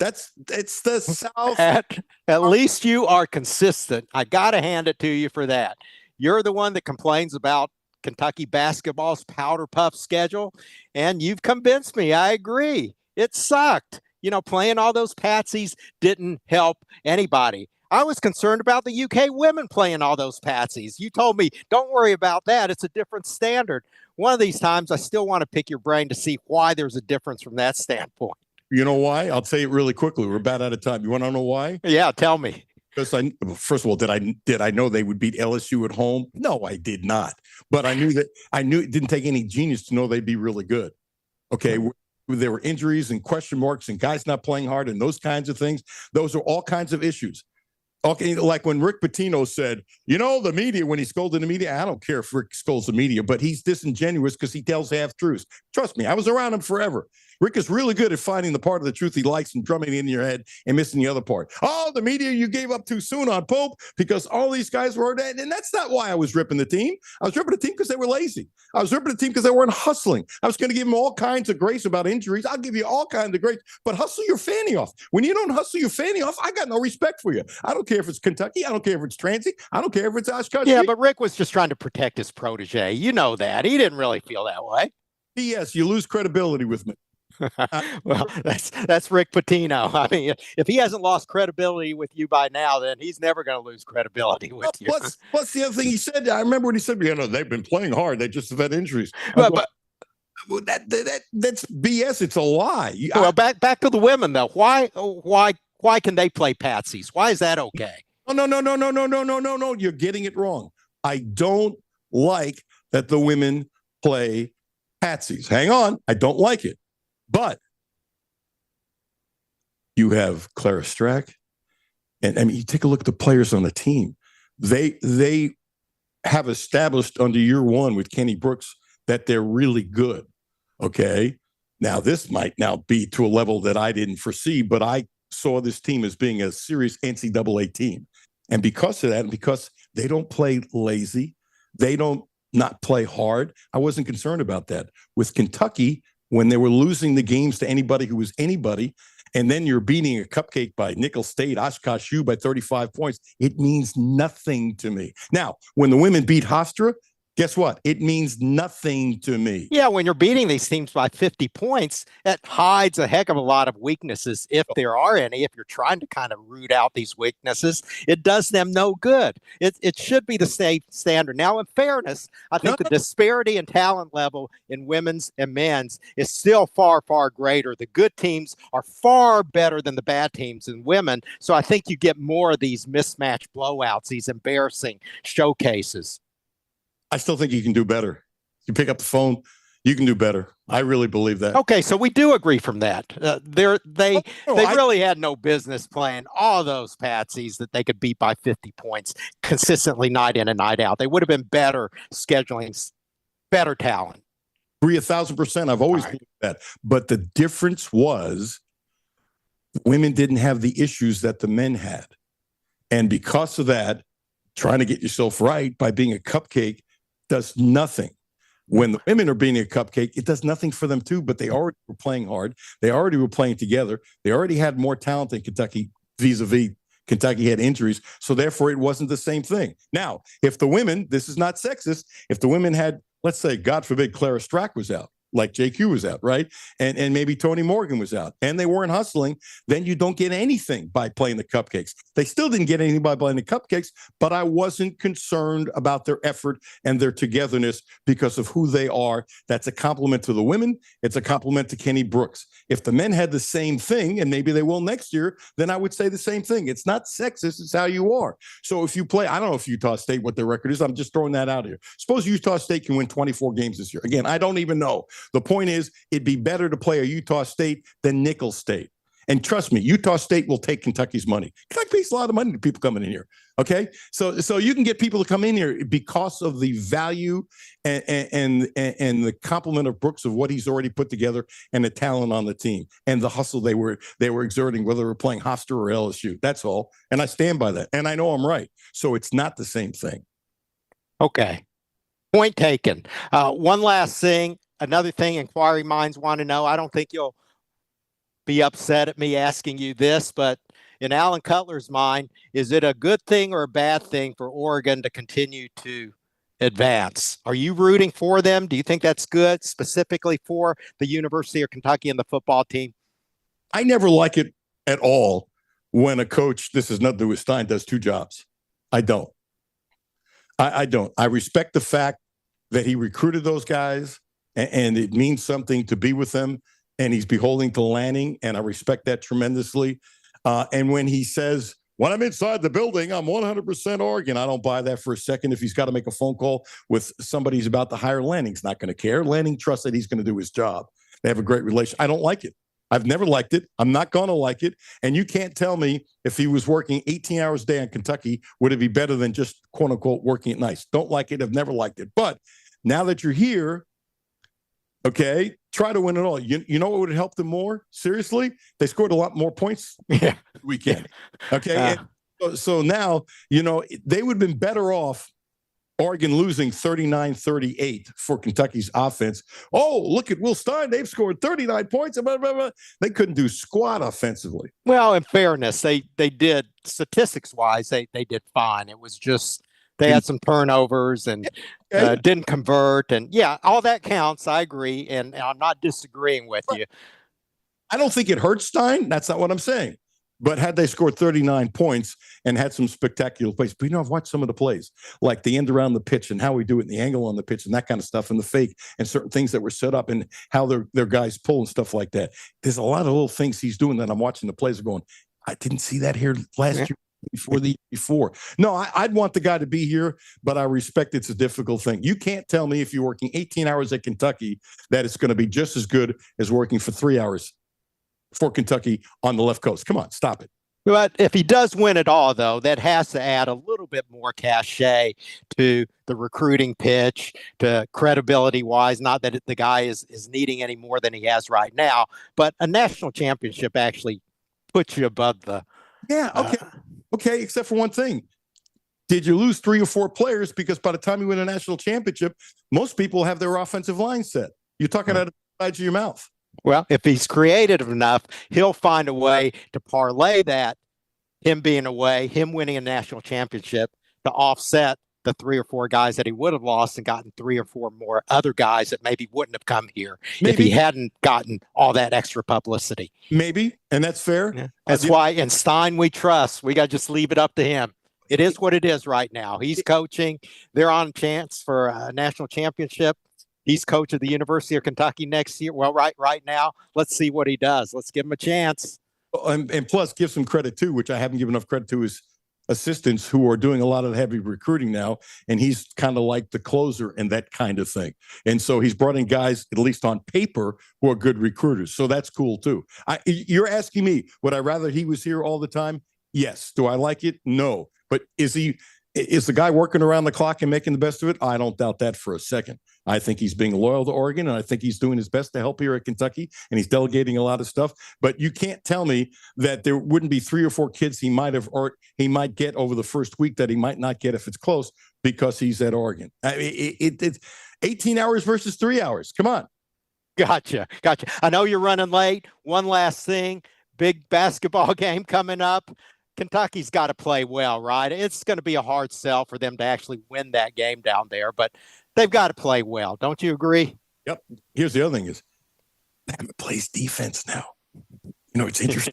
It's the South. At least you are consistent. I got to hand it to you for that. You're the one that complains about Kentucky basketball's powder puff schedule, and you've convinced me. I agree. It sucked. Playing all those patsies didn't help anybody. I was concerned about the UK women playing all those patsies. You told me, don't worry about that. It's a different standard. One of these times, I still want to pick your brain to see why there's a difference from that standpoint. You know why? I'll tell you really quickly. We're about out of time. You want to know why? Yeah, tell me. Because first of all, did I know they would beat LSU at home? No, I did not. But I knew it didn't take any genius to know they'd be really good. Okay. There were injuries and question marks and guys not playing hard and those kinds of things. Those are all kinds of issues. Okay, like when Rick Pitino said, the media, when he scolded the media, I don't care if Rick scolds the media, but he's disingenuous because he tells half truths. Trust me, I was around him forever. Rick is really good at finding the part of the truth he likes and drumming it in your head and missing the other part. Oh, the media, you gave up too soon on Pope because all these guys were dead. And that's not why I was ripping the team. I was ripping the team because they were lazy. I was ripping the team because they weren't hustling. I was going to give them all kinds of grace about injuries. I'll give you all kinds of grace, but hustle your fanny off. When you don't hustle your fanny off, I got no respect for you. I don't care if it's Kentucky. I don't care if it's Transy. I don't care if it's Oshkosh. Yeah, but Rick was just trying to protect his protege. You know that. He didn't really feel that way. Yes, you lose credibility with me. Well, that's Rick Pitino. I mean, if he hasn't lost credibility with you by now, then he's never going to lose credibility with you. Plus the other thing he said, I remember when he said, they've been playing hard. They just have had injuries. But that's BS. It's a lie. Well, back to the women though. Why can they play patsies? Why is that okay? Oh, no. You're getting it wrong. I don't like that the women play patsies. Hang on. I don't like it. But you have Clara Strack, and I mean, you take a look at the players on the team. They have established under year one with Kenny Brooks that they're really good. Okay. Now, this might now be to a level that I didn't foresee, but I saw this team as being a serious NCAA team. And because of that, and because they don't play lazy, they don't not play hard, I wasn't concerned about that. With Kentucky, when they were losing the games to anybody who was anybody, and then you're beating a cupcake by Nickel State, Oshkosh U by 35 points, it means nothing to me. Now, when the women beat Hofstra, guess what? It means nothing to me. Yeah, when you're beating these teams by 50 points, that hides a heck of a lot of weaknesses, if there are any. If you're trying to kind of root out these weaknesses, it does them no good. It should be the same standard. Now, in fairness, I think the disparity in talent level in women's and men's is still far, far greater. The good teams are far better than the bad teams in women. So I think you get more of these mismatched blowouts, these embarrassing showcases. I still think you can do better. You pick up the phone, you can do better. I really believe that. Okay, so we do agree from that. They really had no business playing all those patsies that they could beat by 50 points consistently night in and night out. They would have been better scheduling, better talent. Agree 1,000%. I've always believed that. But the difference was women didn't have the issues that the men had. And because of that, trying to get yourself right by being a cupcake does nothing. When the women are being a cupcake, it does nothing for them too, but they already were playing hard. They already were playing together. They already had more talent than Kentucky vis-a-vis Kentucky had injuries. So therefore it wasn't the same thing. Now, if the women, this is not sexist, if the women had, let's say, God forbid, Clara Strack was out, like JQ was out, right? And maybe Tony Morgan was out, and they weren't hustling, then you don't get anything by playing the cupcakes. They still didn't get anything by playing the cupcakes, but I wasn't concerned about their effort and their togetherness because of who they are. That's a compliment to the women. It's a compliment to Kenny Brooks. If the men had the same thing, and maybe they will next year, then I would say the same thing. It's not sexist. It's how you are. So if you play, I don't know if Utah State, what their record is. I'm just throwing that out here. Suppose Utah State can win 24 games this year. Again, I don't even know. The point is, it'd be better to play a Utah State than Nickel State. And trust me, Utah State will take Kentucky's money. Kentucky pays a lot of money to people coming in here. Okay, so you can get people to come in here because of the value and the compliment of Brooks of what he's already put together and the talent on the team and the hustle they were exerting, whether they were playing Hofstra or LSU. That's all, and I stand by that. And I know I'm right. So it's not the same thing. Okay, point taken. One last thing. Another thing inquiry minds want to know, I don't think you'll be upset at me asking you this, but in Alan Cutler's mind, is it a good thing or a bad thing for Oregon to continue to advance? Are you rooting for them? Do you think that's good specifically for the University of Kentucky and the football team? I never like it at all when a coach, this is nothing to do with Stein, does two jobs. I don't. I don't. I respect the fact that he recruited those guys and it means something to be with them, and he's beholden to Lanning, and I respect that tremendously. And when he says, when I'm inside the building, I'm 100% Oregon, I don't buy that for a second. If he's got to make a phone call with somebody he's about to hire, Lanning's not going to care. Lanning trusts that he's going to do his job. They have a great relation. I don't like it. I've never liked it. I'm not going to like it. And you can't tell me if he was working 18 hours a day in Kentucky, would it be better than just, quote unquote, working at night? Don't like it. I've never liked it. But now that you're here, okay, try to win it all. You know what would help them more? Seriously? They scored a lot more points weekend. Okay. So now, they would have been better off Oregon losing 39-38 for Kentucky's offense. Oh, look at Will Stein. They've scored 39 points. Blah, blah, blah. They couldn't do squat offensively. Well, in fairness, they did, statistics-wise, they did fine. It was just they had some turnovers and didn't convert. And, yeah, all that counts. I agree, and I'm not disagreeing with you. I don't think it hurts Stein. That's not what I'm saying. But had they scored 39 points and had some spectacular plays, but I've watched some of the plays, like the end around the pitch and how we do it in the angle on the pitch and that kind of stuff, and the fake and certain things that were set up and how their guys pull and stuff like that. There's a lot of little things he's doing that I'm watching the plays going, I didn't see that here last year before. No, I'd want the guy to be here, but I respect it's a difficult thing. You can't tell me if you're working 18 hours at Kentucky that it's going to be just as good as working for 3 hours for Kentucky on the left coast. Come on, stop it. But if he does win it all, though, that has to add a little bit more cachet to the recruiting pitch, to credibility-wise. Not that the guy is needing any more than he has right now, but a national championship actually puts you above the. Yeah, okay, except for one thing. Did you lose 3 or 4 players? Because by the time you win a national championship, most people have their offensive line set. You're talking out of the sides of your mouth. Well, if he's creative enough, he'll find a way to parlay that, him being away, him winning a national championship, to offset the 3 or 4 guys that he would have lost and gotten 3 or 4 more other guys that maybe wouldn't have come here if he hadn't gotten all that extra publicity. Maybe, and that's fair. Yeah. That's why in Stein we trust. We got to just leave it up to him. It is what it is right now. He's coaching. They're on chance for a national championship. He's coach of the University of Kentucky next year. Well, right now, let's see what he does. Let's give him a chance. And plus, give some credit too, which I haven't given enough credit to his assistants who are doing a lot of the heavy recruiting now. And he's kind of like the closer and that kind of thing. And so he's brought in guys, at least on paper, who are good recruiters. So that's cool too. You're asking me, would I rather he was here all the time? Yes. Do I like it? No. But is the guy working around the clock and making the best of it? I don't doubt that for a second. I think he's being loyal to Oregon, and I think he's doing his best to help here at Kentucky, and he's delegating a lot of stuff. But you can't tell me that there wouldn't be 3 or 4 kids he might get over the first week that he might not get if it's close because he's at Oregon. I mean, it's 18 hours versus 3 hours. Come on. Gotcha. I know you're running late. One last thing, big basketball game coming up. Kentucky's got to play well, right? It's going to be a hard sell for them to actually win that game down there, but they've got to play well. Don't you agree? Yep. Here's the other thing is Bama plays defense now. It's interesting.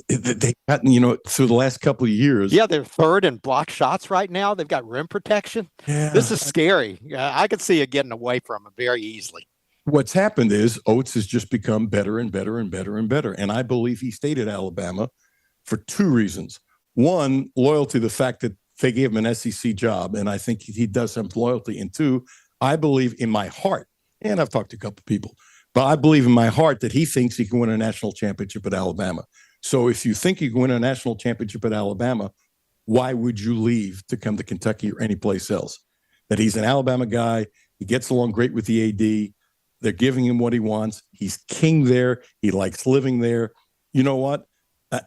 They've gotten, through the last couple of years. Yeah, they're third in block shots right now. They've got rim protection. Yeah. This is scary. I could see it getting away from them very easily. What's happened is Oates has just become better and better and better and better. And I believe he stayed at Alabama for 2 reasons. One, loyalty to the fact that they gave him an SEC job, and I think he does have loyalty. And 2, I believe in my heart, and I've talked to a couple of people, but I believe in my heart that he thinks he can win a national championship at Alabama. So if you think you can win a national championship at Alabama, why would you leave to come to Kentucky or any place else? That he's an Alabama guy. He gets along great with the AD. They're giving him what he wants. He's king there. He likes living there. You know what?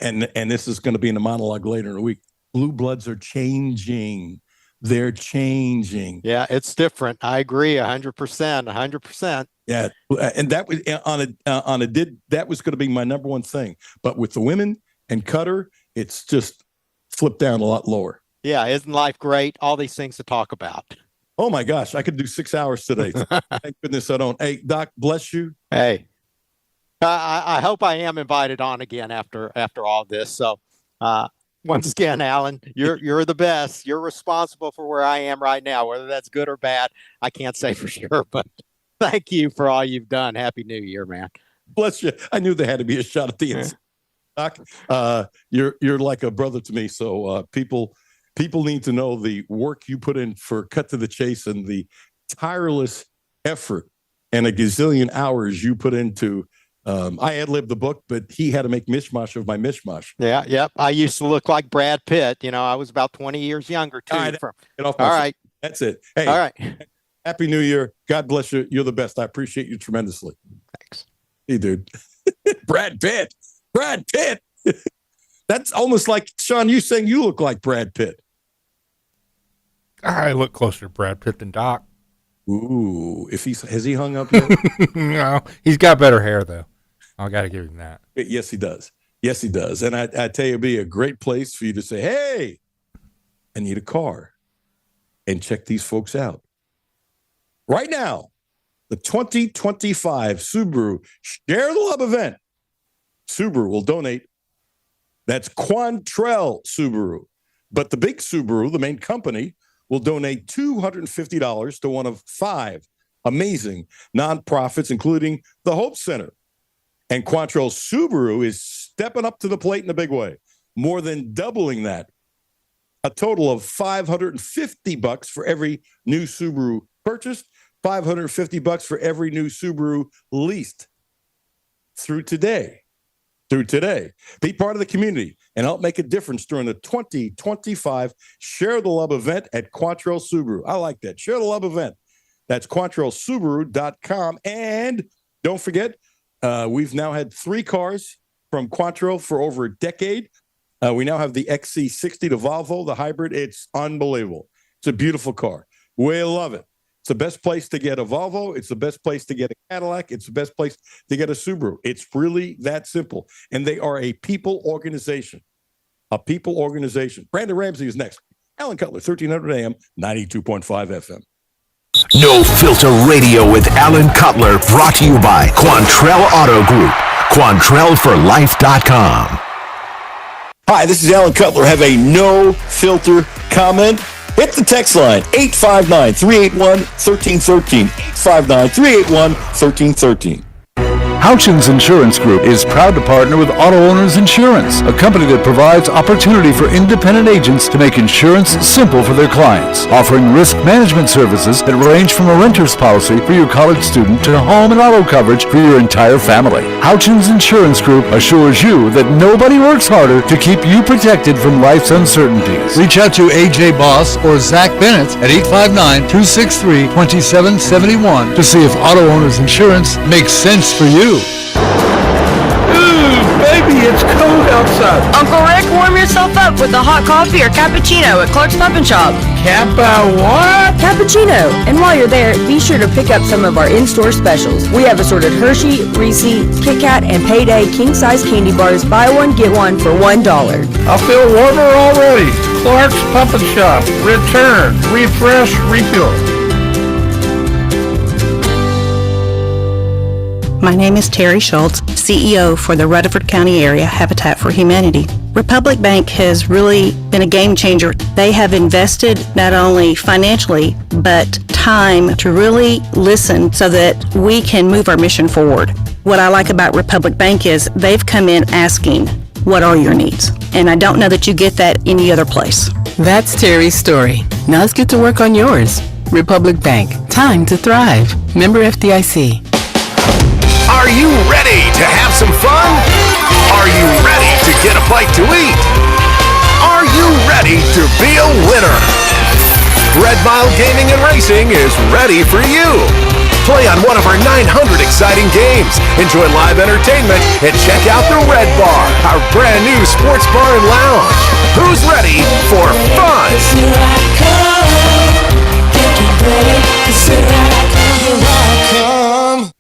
And this is going to be in a monologue later in the week. Blue bloods are changing. They're changing. Yeah, it's different. I agree 100%. Yeah, and that was that was going to be my number one thing. But with the women and Cutter, it's just flipped down a lot lower. Yeah, isn't life great? All these things to talk about. Oh my gosh, I could do 6 hours today. Thank goodness I don't. Hey, Doc, bless you. Hey, I hope I am invited on again after all this. So, once again, Alan, you're the best. You're responsible for where I am right now. Whether that's good or bad, I can't say for sure. But thank you for all you've done. Happy New Year, man. Bless you. I knew there had to be a shot at the end. Doc, you're like a brother to me. So people need to know the work you put in for Cut to the Chase and the tireless effort and a gazillion hours you put into. I ad-libbed the book, but he had to make mishmash of my mishmash. Yeah, yep. I used to look like Brad Pitt. You know, I was about 20 years younger too. Get off my all right. That's it. Hey, all right. Happy New Year. God bless you. You're the best. I appreciate you tremendously. Thanks. Hey, dude. Brad Pitt. That's almost like, Sean, you saying you look like Brad Pitt. I look closer to Brad Pitt than Doc. Ooh, has he hung up yet? No, he's got better hair though. I got to give him that. Yes, he does. Yes, he does. And I tell you, it'd be a great place for you to say, hey, I need a car. And check these folks out. Right now, the 2025 Subaru Share the Love event. Subaru will donate. That's Quantrell Subaru. But the big Subaru, the main company, will donate $250 to one of 5 amazing nonprofits, including the Hope Center. And Quantrell Subaru is stepping up to the plate in a big way, more than doubling that. A total of $550 for every new Subaru purchased, $550 for every new Subaru leased through today. Be part of the community and help make a difference during the 2025 Share the Love event at Quantrell Subaru. I like that. Share the Love event. That's QuantrellSubaru.com. And don't forget, we've now had 3 cars from Quantrell for over a decade. We now have the XC60, the Volvo, the hybrid. It's unbelievable. It's a beautiful car. We love it. It's the best place to get a Volvo. It's the best place to get a Cadillac. It's the best place to get a Subaru. It's really that simple. And they are a people organization. A people organization. Brandon Ramsey is next. Alan Cutler, 1300 AM, 92.5 FM. No Filter Radio with Alan Cutler, brought to you by Quantrell Auto Group. QuantrellForLife.com. Hi, this is Alan Cutler. Have a no filter comment? Hit the text line, 859-381-1313. 859-381-1313. Houchins Insurance Group is proud to partner with Auto Owners Insurance, a company that provides opportunity for independent agents to make insurance simple for their clients, offering risk management services that range from a renter's policy for your college student to home and auto coverage for your entire family. Houchins Insurance Group assures you that nobody works harder to keep you protected from life's uncertainties. Reach out to AJ Boss or Zach Bennett at 859-263-2771 to see if Auto Owners Insurance makes sense for you. Ooh, baby, it's cold outside. Uncle Rick, warm yourself up with a hot coffee or cappuccino at Clark's Pub and Shop. What? Cappuccino. And while you're there, be sure to pick up some of our in-store specials. We have assorted Hershey, Reese, Kit Kat, and Payday king-size candy bars. Buy one, get one for $1. I feel warmer already. Clark's Pub and Shop. Return, refresh, refill. My name is Terry Schultz, CEO for the Rutherford County Area Habitat for Humanity. Republic Bank has really been a game changer. They have invested not only financially, but time to really listen so that we can move our mission forward. What I like about Republic Bank is they've come in asking, what are your needs? And I don't know that you get that any other place. That's Terry's story. Now let's get to work on yours. Republic Bank. Time to thrive. Member FDIC. Are you ready to have some fun? Are you ready to get a bite to eat? Are you ready to be a winner? Red Mile Gaming and Racing is ready for you. Play on one of our 900 exciting games. Enjoy live entertainment and check out the Red Bar, our brand new sports bar and lounge. Who's ready for fun? Here I come. Get ready. Here I come.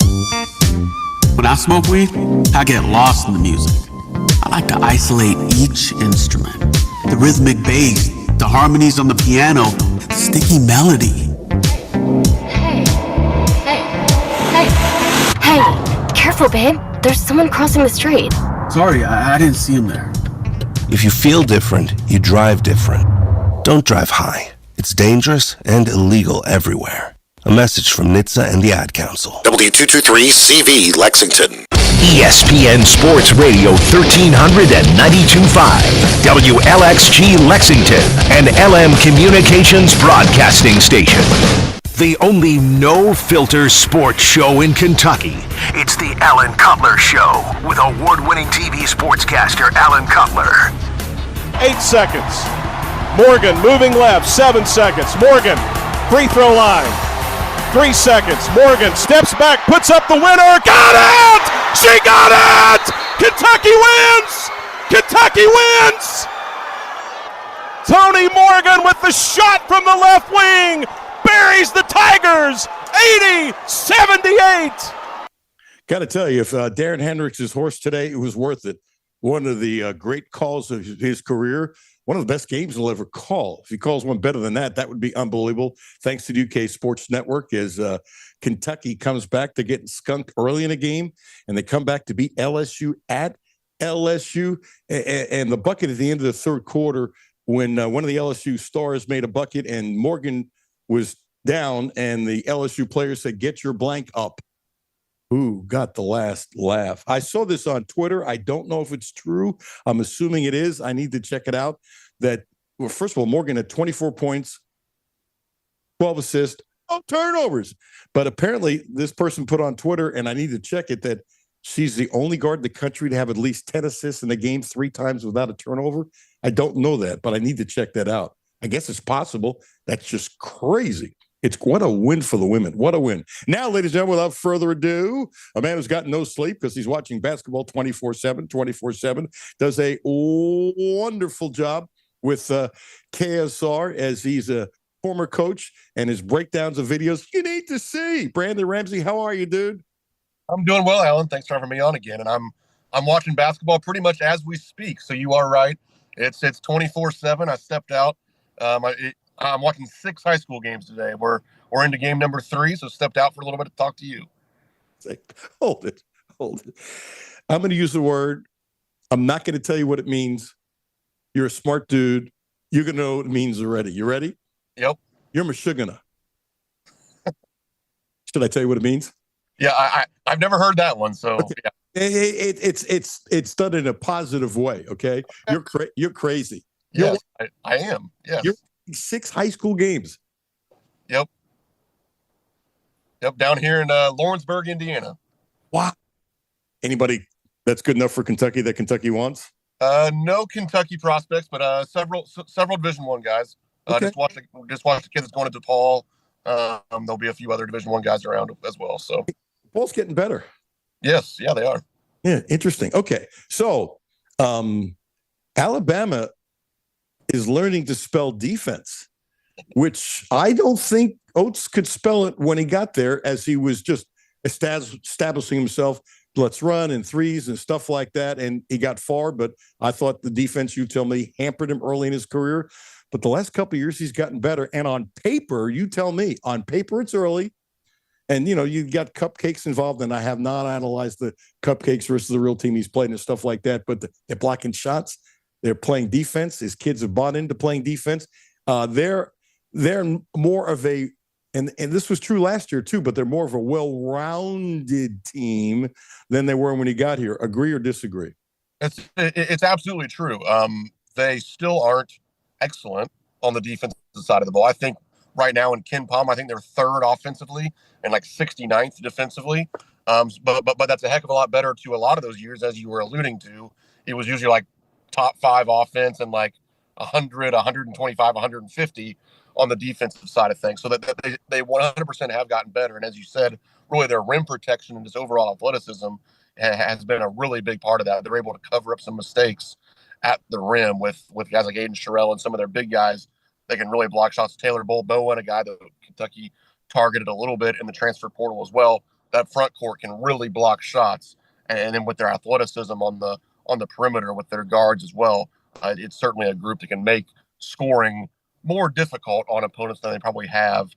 I smoke weed, I get lost in the music. I like to isolate each instrument. The rhythmic bass, the harmonies on the piano, the sticky melody. Hey, careful, babe. There's someone crossing the street. Sorry, I didn't see him there. If you feel different, you drive different. Don't drive high. It's dangerous and illegal everywhere. A message from NHTSA and the Ad Council. W223CV Lexington. ESPN Sports Radio 1300 and 92.5. WLXG Lexington, an LM Communications broadcasting station. The only no-filter sports show in Kentucky. It's the Alan Cutler Show with award-winning TV sportscaster Alan Cutler. 8 seconds. Morgan moving left, 7 seconds. Morgan, free throw line. 3 seconds. Morgan steps back, puts up the winner. Got it! She got it! Kentucky wins! Kentucky wins! Tony Morgan with the shot from the left wing buries the Tigers 80-78. Got to tell you, if Darren Hendricks' horse today, it was worth it. One of the great calls of his career. One of the best games he'll ever call. If he calls one better than that, that would be unbelievable. Thanks to the UK Sports Network, as Kentucky comes back. They're getting skunked early in a game, and they come back to beat LSU at LSU. And the bucket at the end of the third quarter, when one of the LSU stars made a bucket and Morgan was down, and the LSU players said, "Get your blank up." Who got the last laugh? I saw this on Twitter. I don't know if it's true. I'm assuming it is. I need to check it out. That, well, first of all, Morgan had 24 points, 12 assists, no turnovers. But apparently this person put on Twitter, and I need to check it, that she's the only guard in the country to have at least 10 assists in the game 3 times without a turnover. I don't know that, but I need to check that out. I guess it's possible. That's just crazy. It's what a win for the women. What a win. Now, ladies and gentlemen, without further ado, a man who's got no sleep because he's watching basketball 24/7, does a wonderful job with KSR as he's a former coach, and his breakdowns of videos you need to see. Brandon Ramsey, how are you, dude? I'm doing well, Alan. Thanks for having me on again. And I'm watching basketball pretty much as we speak. So you are right. It's 24/7. I stepped out. I'm watching 6 high school games today. We're into game number 3, so stepped out for a little bit to talk to you. Hold it. I'm going to use the word. I'm not going to tell you what it means. You're a smart dude. You're going to know what it means already. You ready? Yep. You're Michigana. Should I tell you what it means? Yeah, I've never heard that one. So okay. Yeah. It's done in a positive way. Okay, you're crazy. Yes, I am. Yes. You're 6 high school games. Yep. Down here in Lawrenceburg, Indiana. Wow. Anybody that's good enough for Kentucky that Kentucky wants? No Kentucky prospects, but several Division I guys. Okay. Just watch the kid that's going into DePaul. There'll be a few other Division I guys around as well. So DePaul's getting better. Yes, yeah, they are. Yeah, interesting. Okay, so Alabama is learning to spell defense, which I don't think Oates could spell it when he got there, as he was just establishing himself. Let's run in threes and stuff like that. And he got far, but I thought the defense, you tell me, hampered him early in his career. But the last couple of years, he's gotten better. And on paper, you tell me, on paper, it's early. And, you know, you got cupcakes involved, and I have not analyzed the cupcakes versus the real team he's played and stuff like that. But they're blocking shots. They're playing defense. His kids have bought into playing defense. They're more of a, and this was true last year too, but they're more of a well-rounded team than they were when he got here. Agree or disagree? It's absolutely true. They still aren't excellent on the defensive side of the ball. I think right now in Ken Palm, I think they're 3rd offensively and like 69th defensively. But that's a heck of a lot better to a lot of those years, as you were alluding to. It was usually like top 5 offense and like 100, 125, 150 on the defensive side of things. So that they 100% have gotten better. And as you said, really their rim protection and just overall athleticism has been a really big part of that. They're able to cover up some mistakes at the rim with guys like Aiden Sherrill and some of their big guys. They can really block shots. Taylor Bowen, a guy that Kentucky targeted a little bit in the transfer portal as well. That front court can really block shots. and then with their athleticism on the perimeter with their guards as well, it's certainly a group that can make scoring more difficult on opponents than they probably have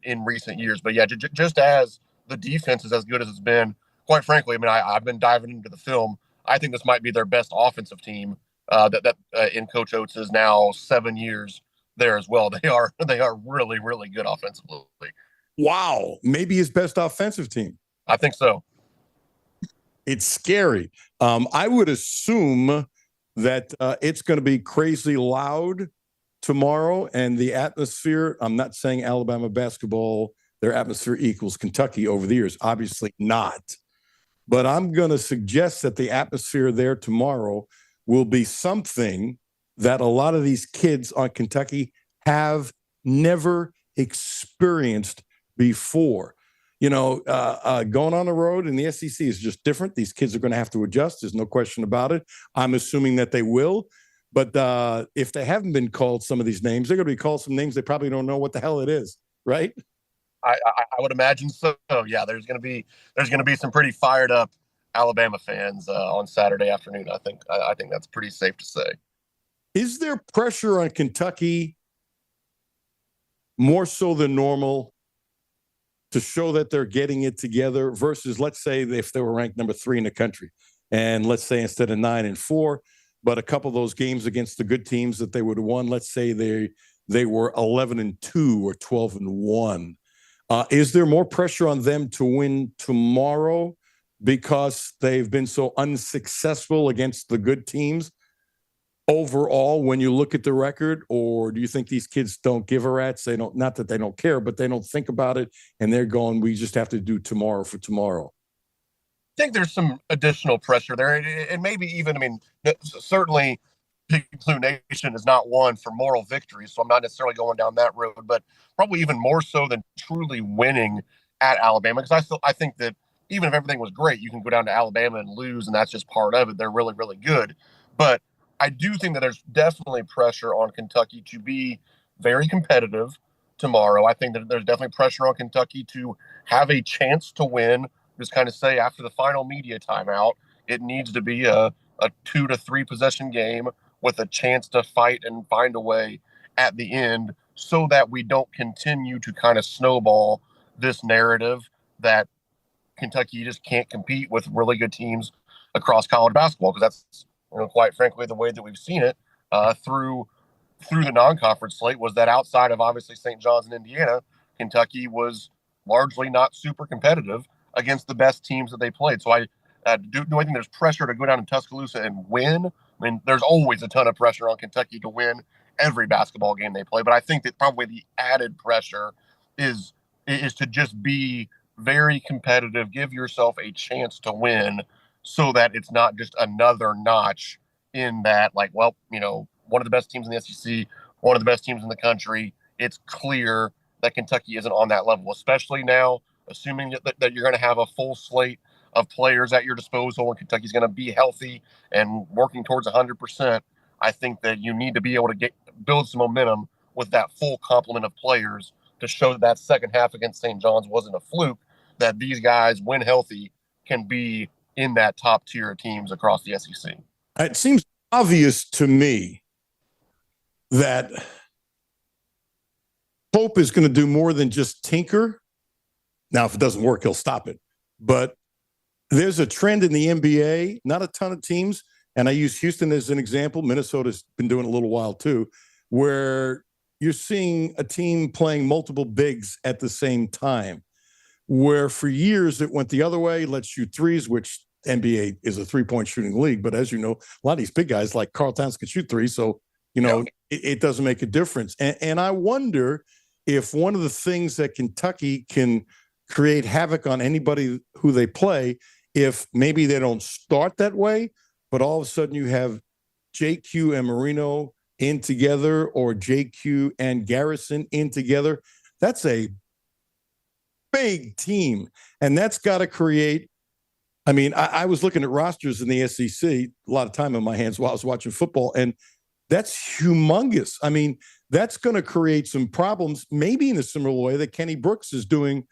in recent years. But yeah, just as the defense is as good as it's been, quite frankly, I mean, I've been diving into the film. I think this might be their best offensive team that in Coach Oates' now 7 years there as well. They are really, really good offensively. Wow. Maybe his best offensive team. I think so. It's scary. I would assume that it's going to be crazy loud tomorrow, and the atmosphere, I'm not saying Alabama basketball, their atmosphere equals Kentucky over the years. Obviously not. But I'm going to suggest that the atmosphere there tomorrow will be something that a lot of these kids on Kentucky have never experienced before. You know, going on the road in the SEC is just different. These kids are going to have to adjust. There's no question about it. I'm assuming that they will. But if they haven't been called some of these names, they're going to be called some names they probably don't know what the hell it is, right? I would imagine so. Yeah, there's going to be some pretty fired up Alabama fans on Saturday afternoon. I think that's pretty safe to say. Is there pressure on Kentucky more so than normal to show that they're getting it together versus, let's say, if they were ranked number 3 in the country, and let's say instead of 9-4, but a couple of those games against the good teams that they would have won, let's say they were 11-2 or 12-1. Is there more pressure on them to win tomorrow because they've been so unsuccessful against the good teams overall when you look at the record? Or do you think these kids don't give a rat's? They don't, not that they don't care, but they don't think about it, and they're going, we just have to do tomorrow for tomorrow? I think there's some additional pressure there, and maybe even, I mean, certainly Big Blue Nation is not one for moral victories, so I'm not necessarily going down that road, but probably even more so than truly winning at Alabama, because I think that even if everything was great, you can go down to Alabama and lose, and that's just part of it. They're really, really good. But I do think that there's definitely pressure on Kentucky to be very competitive tomorrow. I think that there's definitely pressure on Kentucky to have a chance to win. Just kind of say after the final media timeout, it needs to be a 2 to 3 possession game with a chance to fight and find a way at the end, so that we don't continue to kind of snowball this narrative that Kentucky just can't compete with really good teams across college basketball, because that's, you know, quite frankly, the way that we've seen it through the non-conference slate was that outside of obviously St. John's and Indiana, Kentucky was largely not super competitive against the best teams that they played. So do I think there's pressure to go down to Tuscaloosa and win? I mean, there's always a ton of pressure on Kentucky to win every basketball game they play, but I think that probably the added pressure is to just be very competitive, give yourself a chance to win, so that it's not just another notch in that, like, well, you know, one of the best teams in the SEC, one of the best teams in the country. It's clear that Kentucky isn't on that level, especially now, assuming that you're going to have a full slate of players at your disposal and Kentucky's going to be healthy and working towards 100%. I think that you need to be able to build some momentum with that full complement of players to show that second half against St. John's wasn't a fluke, that these guys, when healthy, can be in that top tier of teams across the SEC. It seems obvious to me that Pope is going to do more than just tinker. Now, if it doesn't work, he'll stop it. But there's a trend in the NBA, not a ton of teams, and I use Houston as an example. Minnesota's been doing it a little while too, where you're seeing a team playing multiple bigs at the same time, where for years it went the other way. Let's shoot threes, which NBA is a three-point shooting league. But as you know, a lot of these big guys like Karl Towns can shoot threes. So, you know, it doesn't make a difference. And I wonder if one of the things that Kentucky can create havoc on anybody who they play, if maybe they don't start that way, but all of a sudden you have JQ and Marino in together, or JQ and Garrison in together. That's a big team. And that's got to create, I mean, I was looking at rosters in the SEC, a lot of time on my hands while I was watching football, and that's humongous. I mean, that's going to create some problems, maybe in a similar way that Kenny Brooks is doing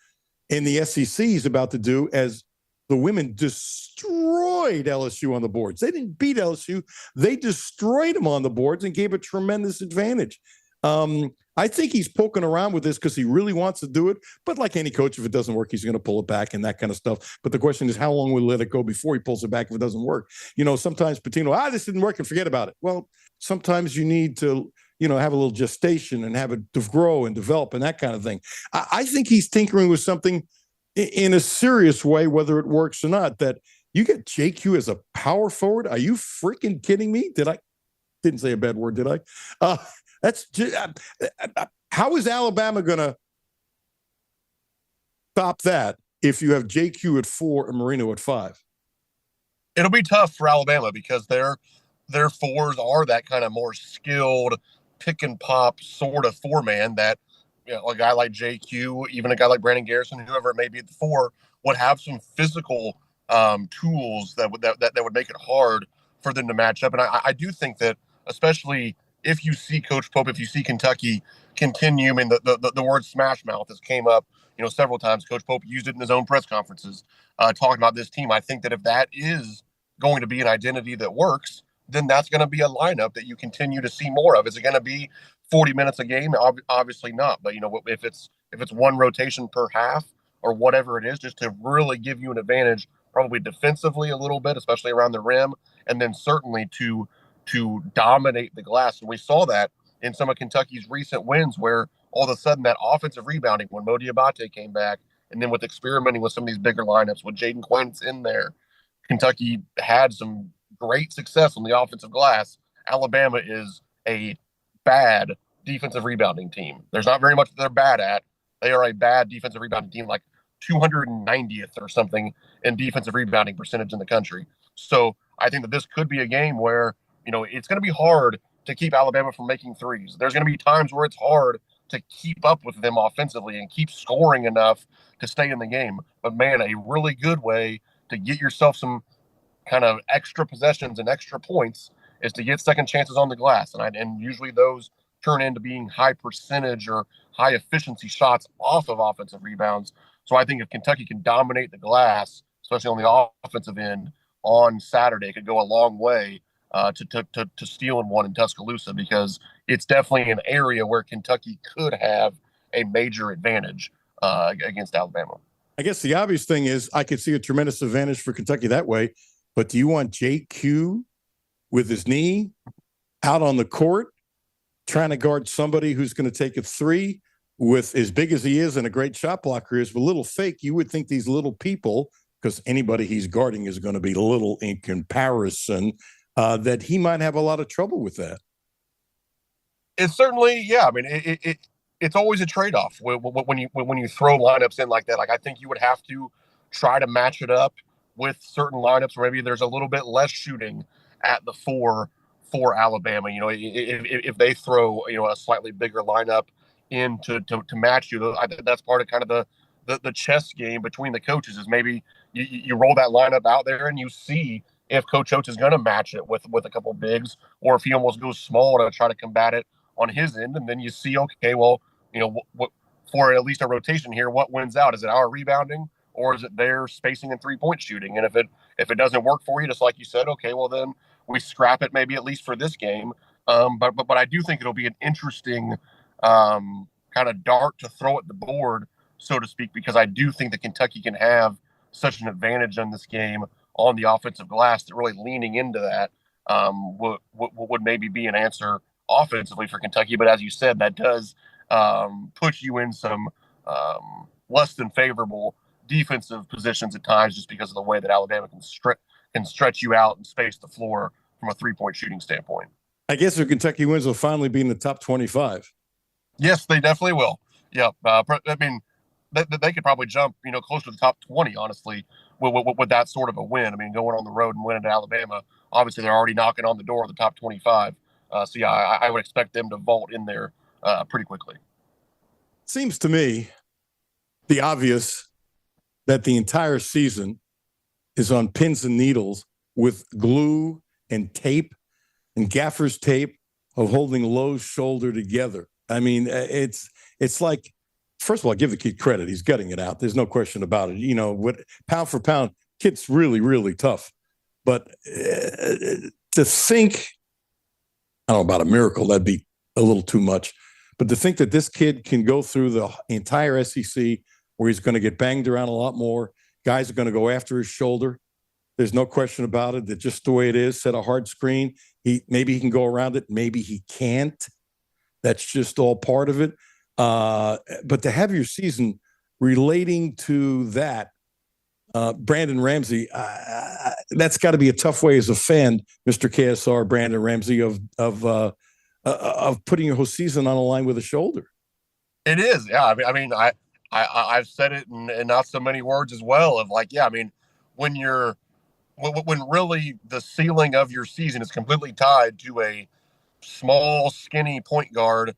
in the SEC, he's about to do, as the women destroyed LSU on the boards. They didn't beat LSU. They destroyed them on the boards and gave a tremendous advantage. I think he's poking around with this because he really wants to do it. But like any coach, if it doesn't work, he's going to pull it back and that kind of stuff. But the question is, how long will he let it go before he pulls it back if it doesn't work? Sometimes Patino, this didn't work and forget about it. Well, sometimes you need to, have a little gestation and have it to grow and develop and that kind of thing. I think he's tinkering with something in a serious way, whether it works or not. That you get JQ as a power forward. Are you freaking kidding me? Didn't say a bad word, did I? That's just, how is Alabama going to stop that if you have JQ at 4 and Marino at 5? It'll be tough for Alabama because their fours are that kind of more skilled pick and pop sort of four-man that, a guy like JQ, even a guy like Brandon Garrison, whoever it may be at the 4, would have some physical tools that would make it hard for them to match up. And I do think that, especially if you see Coach Pope, if you see Kentucky continue, I mean, the word smash mouth has came up, several times. Coach Pope used it in his own press conferences, talking about this team. I think that if that is going to be an identity that works, then that's going to be a lineup that you continue to see more of. Is it going to be 40 minutes a game? Obviously not. But, if it's one rotation per half or whatever it is, just to really give you an advantage, probably defensively a little bit, especially around the rim, and then certainly to dominate the glass. And we saw that in some of Kentucky's recent wins where all of a sudden that offensive rebounding, when Mo Diabate came back, and then with experimenting with some of these bigger lineups, with Jaden Quint's in there, Kentucky had some great success on the offensive glass. Alabama is a bad defensive rebounding team. There's not very much that they're bad at. They are a bad defensive rebounding team, like 290th or something in defensive rebounding percentage in the country. So I think that this could be a game where, it's going to be hard to keep Alabama from making threes. There's going to be times where it's hard to keep up with them offensively and keep scoring enough to stay in the game. But man, a really good way to get yourself some kind of extra possessions and extra points is to get second chances on the glass. And usually those turn into being high percentage or high efficiency shots off of offensive rebounds. So I think if Kentucky can dominate the glass, especially on the offensive end on Saturday, it could go a long way to stealing one in Tuscaloosa, because it's definitely an area where Kentucky could have a major advantage against Alabama. I guess the obvious thing is I could see a tremendous advantage for Kentucky that way, but do you want JQ with his knee out on the court trying to guard somebody who's going to take a 3 with as big as he is and a great shot blocker is, with a little fake? You would think these little people, because anybody he's guarding is going to be little in comparison, that he might have a lot of trouble with that. It's certainly, yeah. I mean, it's always a trade-off when you throw lineups in like that. Like, I think you would have to try to match it up with certain lineups where maybe there's a little bit less shooting at the 4 for Alabama. If they throw a slightly bigger lineup in to match you, I think that's part of kind of the chess game between the coaches. Is maybe you roll that lineup out there and you see if Coach Oates is going to match it with a couple bigs, or if he almost goes small to try to combat it on his end. And then you see, okay, well, what for at least a rotation here, what wins out? Is it our rebounding, or is it their spacing and 3-point shooting? And if it doesn't work for you, just like you said, okay, well then we scrap it maybe at least for this game. But I do think it'll be an interesting kind of dart to throw at the board, so to speak, because I do think that Kentucky can have such an advantage in this game on the offensive glass that really leaning into that would maybe be an answer offensively for Kentucky. But as you said, that does put you in some less than favorable defensive positions at times, just because of the way that Alabama can stretch you out and space the floor from a 3-point shooting standpoint. I guess if Kentucky wins, they'll finally be in the top 25. Yes, they definitely will. Yeah. I mean, they could probably jump, close to the top 20, honestly, with that sort of a win. I mean, going on the road and winning at Alabama, obviously they're already knocking on the door of the top 25. So yeah, I would expect them to vault in there pretty quickly. Seems to me the obvious that the entire season is on pins and needles with glue and tape and gaffer's tape of holding Lowe's shoulder together. I mean, it's like, first of all, give the kid credit. He's gutting it out. There's no question about it. What pound for pound, Kid's really, really tough. But to think, I don't know about a miracle, that'd be a little too much. But to think that this kid can go through the entire SEC where he's going to get banged around a lot more, guys are going to go after his shoulder. There's no question about it. That just the way it is, set a hard screen. Maybe he can go around it. Maybe he can't. That's just all part of it. But to have your season relating to that, Brandon Ramsey, that's got to be a tough way as a fan, Mr. KSR, Brandon Ramsey, of putting your whole season on a line with a shoulder. It is, yeah. I've said it in not so many words as well. Of like, yeah, I mean, when really the ceiling of your season is completely tied to a small, skinny point guard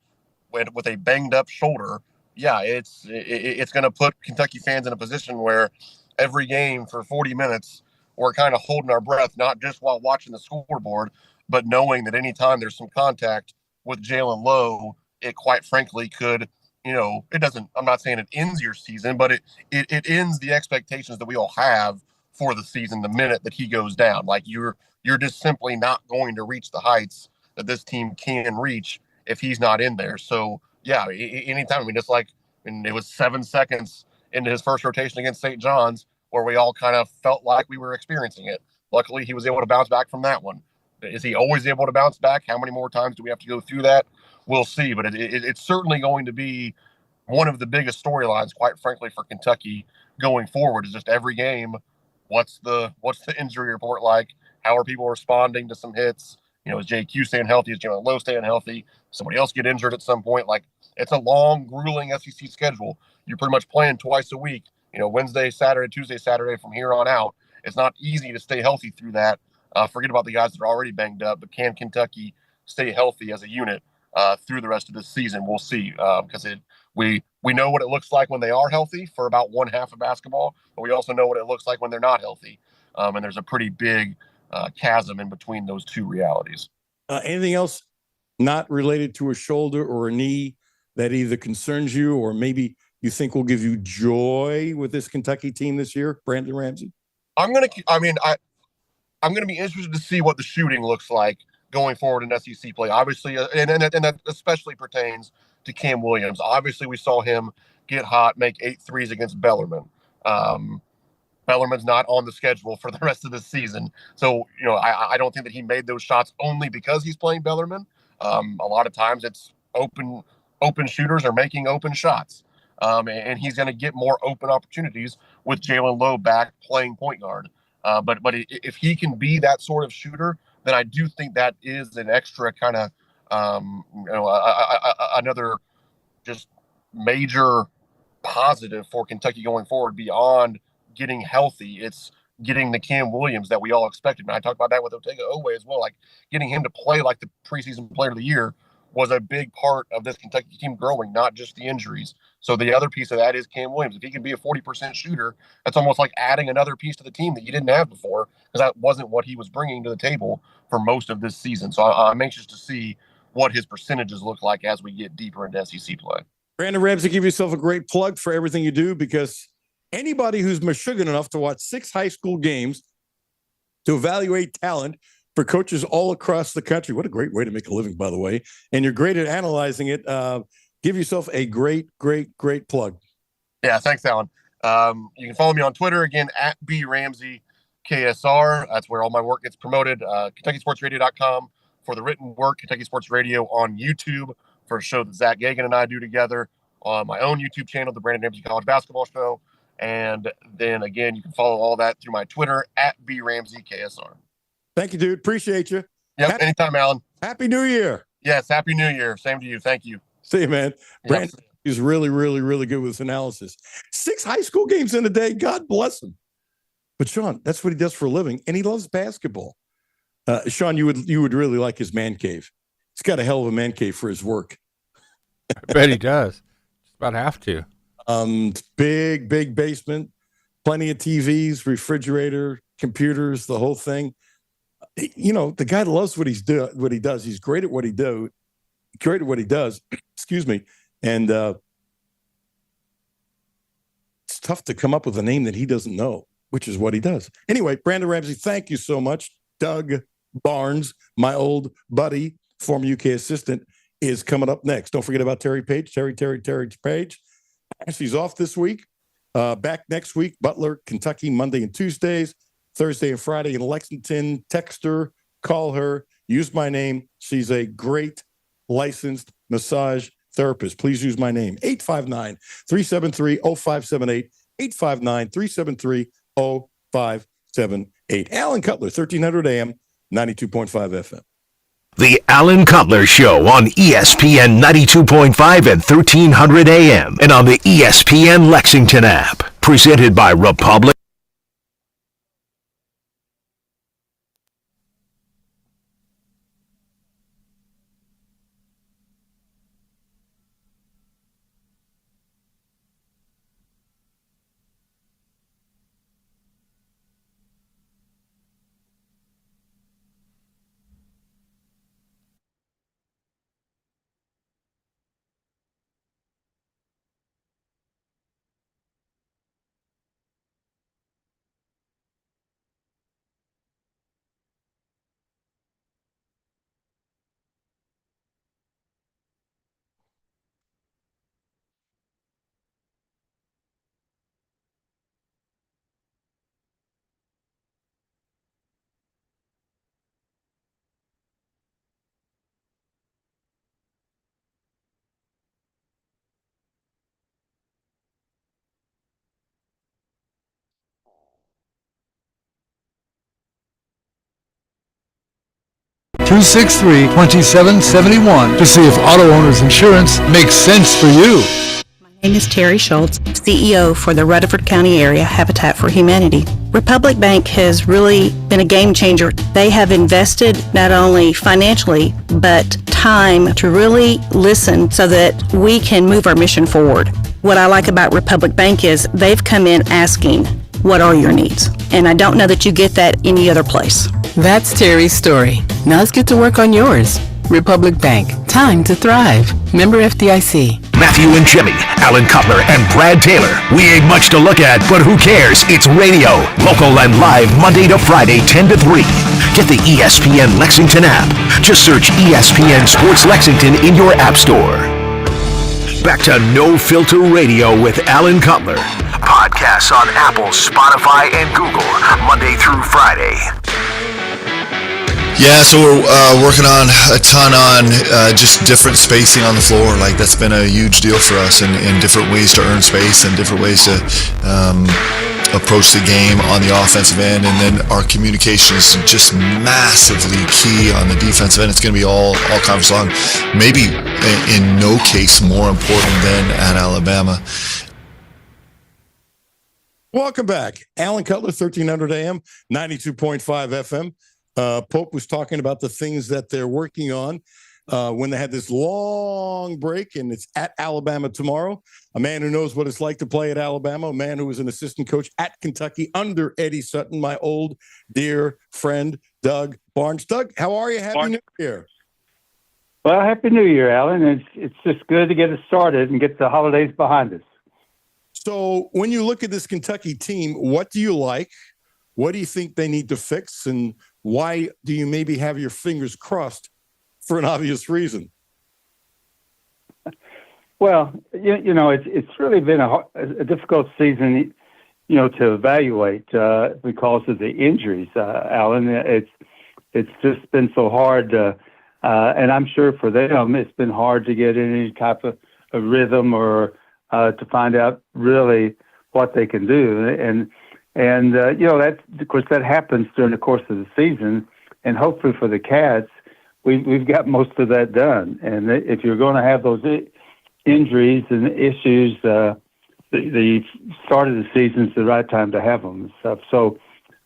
with a banged up shoulder, yeah, it's going to put Kentucky fans in a position where every game for 40 minutes we're kind of holding our breath, not just while watching the scoreboard, but knowing that anytime there's some contact with Jalen Lowe, it quite frankly could, it doesn't, I'm not saying it ends your season, but it ends the expectations that we all have for the season the minute that he goes down. Like you're just simply not going to reach the heights that this team can reach if he's not in there. So yeah, anytime, it was 7 seconds into his first rotation against St. John's where we all kind of felt like we were experiencing it. Luckily, he was able to bounce back from that one. Is he always able to bounce back? How many more times do we have to go through that? We'll see. But it's certainly going to be one of the biggest storylines, quite frankly, for Kentucky going forward. Is just every game, what's the injury report like? How are people responding to some hits? Is JQ staying healthy? Is Jalen Lowe staying healthy? Somebody else get injured at some point? Like, it's a long, grueling SEC schedule. You're pretty much playing twice a week. Wednesday, Saturday, Tuesday, Saturday from here on out. It's not easy to stay healthy through that. Forget about the guys that are already banged up, but can Kentucky stay healthy as a unit through the rest of this season? We'll see, because we know what it looks like when they are healthy for about one half of basketball, but we also know what it looks like when they're not healthy. And there's a pretty big chasm in between those two realities. Anything else not related to a shoulder or a knee that either concerns you or maybe you think will give you joy with this Kentucky team this year, Brandon Ramsey? I'm going to be interested to see what the shooting looks like going forward in SEC play. Obviously, and that especially pertains to Cam Williams. Obviously, we saw him get hot, make 8 threes against Bellarmine. Bellarmine's not on the schedule for the rest of the season. So, I don't think that he made those shots only because he's playing Bellarmine. A lot of times it's open shooters are making open shots. And he's going to get more open opportunities with Jalen Lowe back playing point guard. But if he can be that sort of shooter, then I do think that is an extra kind of, another just major positive for Kentucky going forward beyond getting healthy. It's getting the Cam Williams that we all expected. And I talked about that with Otega Owe as well. Like getting him to play like the preseason player of the year was a big part of this Kentucky team growing, not just the injuries. So the other piece of that is Cam Williams. If he can be a 40% shooter, that's almost like adding another piece to the team that you didn't have before, because that wasn't what he was bringing to the table for most of this season. So I'm anxious to see what his percentages look like as we get deeper into SEC play. Brandon Ramsey, give yourself a great plug for everything you do, because anybody who's Meshuggah enough to watch 6 high school games to evaluate talent for coaches all across the country. What a great way to make a living, by the way. And you're great at analyzing it. Give yourself a great plug. Yeah, thanks, Alan. You can follow me on Twitter, again, at BRamseyKSR. That's where all my work gets promoted. KentuckySportsRadio.com for the written work. Kentucky Sports Radio on YouTube for a show that Zach Gagan and I do together. On my own YouTube channel, the Brandon Ramsey College Basketball Show. And then, again, you can follow all that through my Twitter, at BRamseyKSR. Thank you, dude. Appreciate you. Yep, anytime, Alan. Happy New Year. Yes, Happy New Year. Same to you. Thank you. See you, man. Yep. Brandon is really good with his analysis. 6 high school games in a day. God bless him. But Sean, that's what he does for a living, and he loves basketball. Sean, you would really like his man cave. He's got a hell of a man cave for his work. I bet he does. Just about have to. Big basement, plenty of TVs, refrigerator, computers, the whole thing. The guy loves what he does. He's great at what he does. Excuse me. And it's tough to come up with a name that he doesn't know. which is what he does. Anyway, Brandon Ramsey, thank you so much. Doug Barnes, my old buddy, former UK assistant, is coming up next. Don't forget about Terry Page. Terry Page. She's off this week. Back next week. Butler, Kentucky, Monday and Tuesdays. Thursday and Friday in Lexington. Text her, call her, use my name. She's a great licensed massage therapist. Please use my name. 859-373-0578. 859-373-0578. Alan Cutler, 1300 AM, 92.5 FM. The Alan Cutler Show on ESPN 92.5 and 1300 AM and on the ESPN Lexington app. Presented by Republic. (263-2771) to see if auto owners insurance makes sense for you. My name is Terry Schultz, CEO for the Rutherford County Area Habitat for Humanity. Republic Bank has really been a game changer. They have invested not only financially, but time to really listen so that we can move our mission forward. What I like about Republic Bank is they've come in asking, what are your needs? And I don't know that you get that any other place. That's Terry's story. Now let's get to work on yours. Republic Bank. Time to thrive. Member FDIC. Matthew and Jimmy, Alan Cutler, and Brad Taylor. We ain't much to look at, but who cares? It's radio. Local and live Monday to Friday, 10 to 3. Get the ESPN Lexington app. Just search ESPN Sports Lexington in your app store. Back to No Filter Radio with Alan Cutler. Podcasts on Apple, Spotify, and Google, Monday through Friday. Yeah, so we're working on a ton on just different spacing on the floor. Like, that's been a huge deal for us, and different ways to earn space and different ways to approach the game on the offensive end. And then our communication is just massively key on the defensive end. It's going to be all conference long, maybe in no case more important than at Alabama. Welcome back. Alan Cutler, 1300 AM, 92.5 FM. Pope was talking about the things that they're working on when they had this long break, and it's at Alabama tomorrow. A man who knows what it's like to play at Alabama, a man who was an assistant coach at Kentucky under Eddie Sutton, my old dear friend, Doug Barnes. Doug, how are you? Happy New Year. Well, Happy New Year, Alan. It's just good to get it started and get the holidays behind us. So when you look at this Kentucky team, what do you like? What do you think they need to fix? And why do you maybe have your fingers crossed for an obvious reason? Well, you know, it's really been a difficult season, you know, to evaluate because of the injuries, Alan. It's just been so hard, and I'm sure for them it's been hard to get any type of a rhythm or to find out really what they can do. And you know, that, of course, that happens during the course of the season, and hopefully for the Cats, we've got most of that done. And if you're going to have those injuries and issues, the start of the season is the right time to have them and stuff. So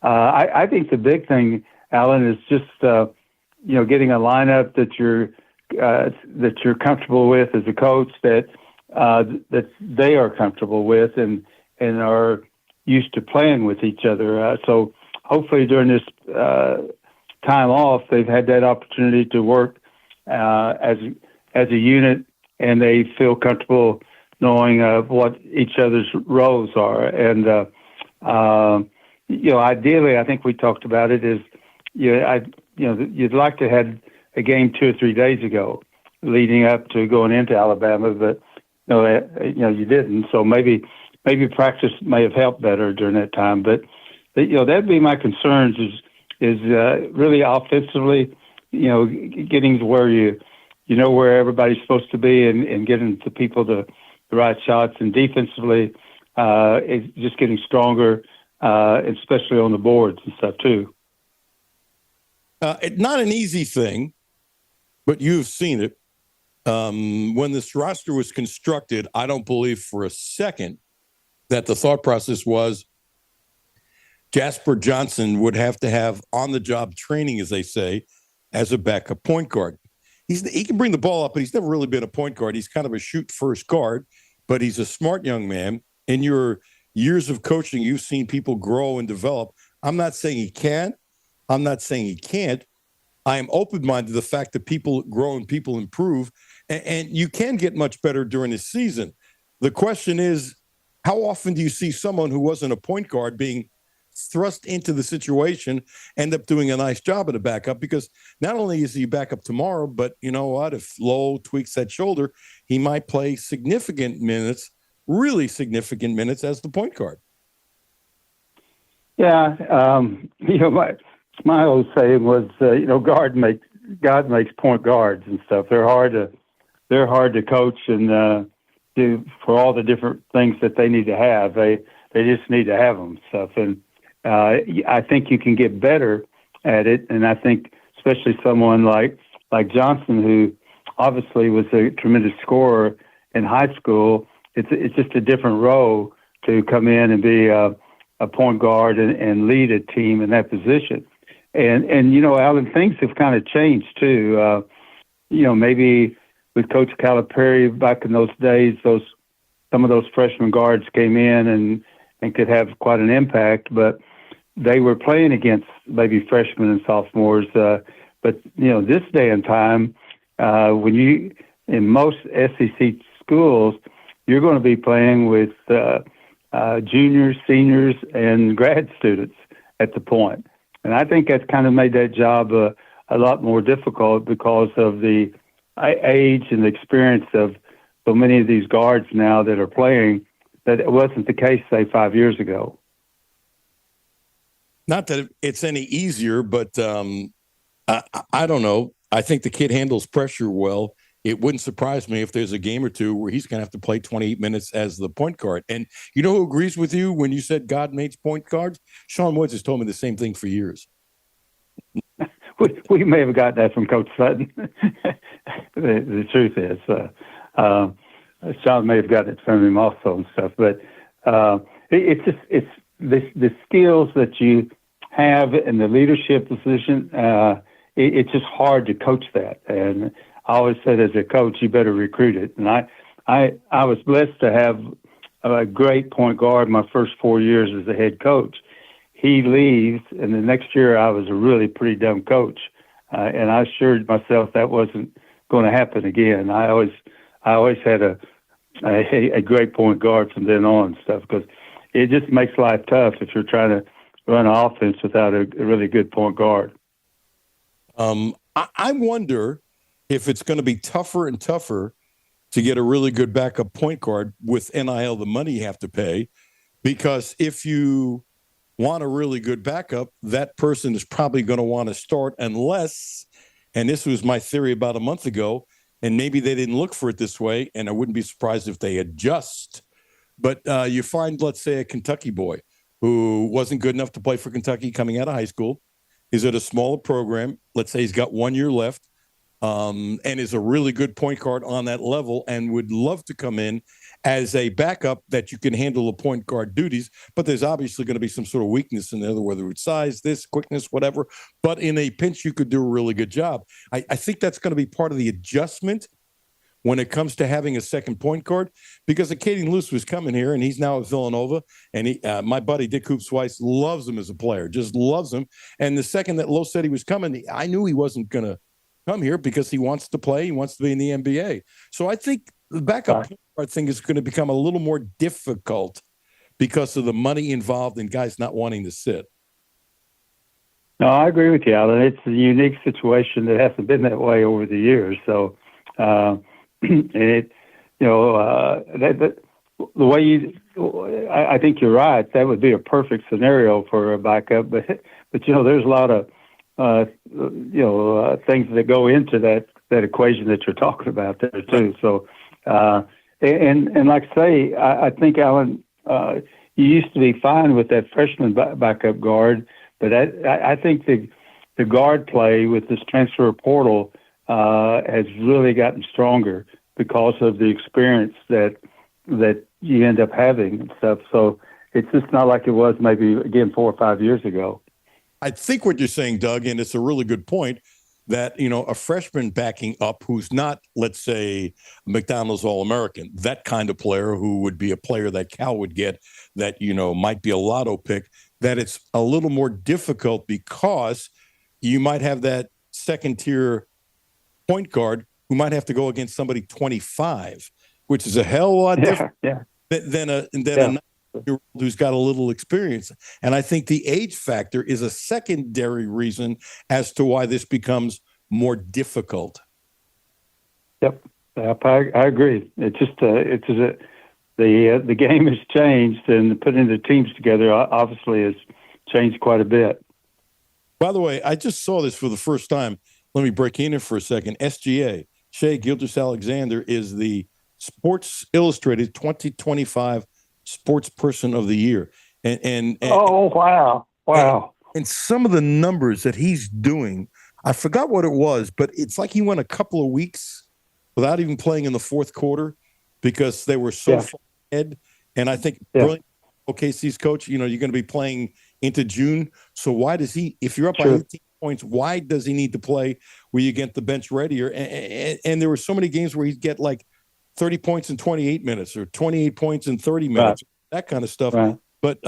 I think the big thing, Alan, is just you know, getting a lineup that you're comfortable with as a coach, that they are comfortable with and are used to playing with each other. So hopefully during this time off, they've had that opportunity to work as a unit, and they feel comfortable knowing what each other's roles are. And ideally, I think we talked about it is, you'd like to have a game 2 or 3 days ago, leading up to going into Alabama, but you didn't. So maybe practice may have helped better during that time. But that'd be my concerns is really offensively, getting to where you know where everybody's supposed to be and getting the people the right shots, and defensively, is just getting stronger, especially on the boards and stuff too. Not an easy thing, but you've seen it. When this roster was constructed, I don't believe for a second that the thought process was Jasper Johnson would have to have on-the-job training, as they say, as a backup point guard. He can bring the ball up, but he's never really been a point guard. He's kind of a shoot-first guard, but he's a smart young man. In your years of coaching, you've seen people grow and develop. I'm not saying he can. I'm not saying he can't. I am open-minded to the fact that people grow and people improve, and you can get much better during the season. The question is, how often do you see someone who wasn't a point guard being thrust into the situation, end up doing a nice job at a backup? Because not only is he backup tomorrow, but you know what? If Lowe tweaks that shoulder, he might play significant minutes, really significant minutes as the point guard. Yeah, my old saying was, God makes point guards and stuff. They're hard to coach and do for all the different things that they need to have. They just need to have them stuff. And I think you can get better at it. And I think especially someone like Johnson, who obviously was a tremendous scorer in high school, it's just a different role to come in and be a point guard and lead a team in that position. And Alan, things have kind of changed too. Maybe with Coach Calipari back in those days, some of those freshman guards came in and could have quite an impact, but they were playing against maybe freshmen and sophomores. But this day and time, in most SEC schools, you're going to be playing with juniors, seniors, and grad students at the point. And I think that's kind of made that job a lot more difficult because of the age and the experience of so many of these guards now that are playing, that it wasn't the case, say, 5 years ago. Not that it's any easier, but I don't know. I think the kid handles pressure well. It wouldn't surprise me if there's a game or two where he's going to have to play 28 minutes as the point guard. And you know who agrees with you when you said God makes point guards? Sean Woods has told me the same thing for years. We may have got that from Coach Sutton. the truth is, Sean may have gotten it from him also and stuff. But it's the skills that you have in the leadership position. It's just hard to coach that. And I always said, as a coach, you better recruit it. And I was blessed to have a great point guard my first 4 years as a head coach. He leaves, and the next year I was a really pretty dumb coach, and I assured myself that wasn't going to happen again. I always had a great point guard from then on and stuff, because it just makes life tough if you're trying to run an offense without a really good point guard. I wonder if it's going to be tougher and tougher to get a really good backup point guard with NIL, the money you have to pay, because if you want a really good backup, that person is probably going to want to start unless, and this was my theory about a month ago, and maybe they didn't look for it this way, and I wouldn't be surprised if they adjust. But you find, let's say, a Kentucky boy who wasn't good enough to play for Kentucky coming out of high school, is at a smaller program, let's say he's got 1 year left, and is a really good point guard on that level and would love to come in as a backup that you can handle the point guard duties, but there's obviously going to be some sort of weakness in there, whether it's size, this, quickness, whatever. But in a pinch, you could do a really good job. I think that's going to be part of the adjustment when it comes to having a second point guard, because Caden Luce was coming here, and he's now at Villanova, and my buddy Dick Hoops-Weiss loves him as a player, just loves him. And the second that Lowe said he was coming, I knew he wasn't going to come here because he wants to play, he wants to be in the NBA. So I think the backup point guard thing is going to become a little more difficult because of the money involved and guys not wanting to sit. No, I agree with you, Alan. It's a unique situation that hasn't been that way over the years. So, and it, the way I think you're right. That would be a perfect scenario for a backup. But there's a lot of things that go into that equation that you're talking about there too. So, and like I say, I think Alan, you used to be fine with that freshman backup guard. But I think the guard play with this transfer portal has really gotten stronger because of the experience that you end up having and stuff. So it's just not like it was maybe, again, 4 or 5 years ago. I think what you're saying, Doug, and it's a really good point, that, a freshman backing up who's not, let's say, McDonald's All-American, that kind of player who would be a player that Cal would get that, might be a lotto pick, that it's a little more difficult because you might have that second-tier point guard who might have to go against somebody 25, which is a hell of a lot different than a 9-year-old who's got a little experience. And I think the age factor is a secondary reason as to why this becomes more difficult. Yep, I agree. It's just the game has changed, and putting the teams together obviously has changed quite a bit. By the way, I just saw this for the first time. Let me break in for a second. SGA, Shea Gilgeous-Alexander, is the Sports Illustrated 2025 Sports Person of the Year. And oh, wow. And some of the numbers that he's doing, I forgot what it was, but it's like he went a couple of weeks without even playing in the fourth quarter because they were so far ahead. And I think brilliant OKC's coach, you're going to be playing into June. So why does he, if you're up by 18 points, why does he need to play where you get the bench readier? And there were so many games where he'd get like 30 points in 28 minutes or 28 points in 30 minutes, that kind of stuff. Right. But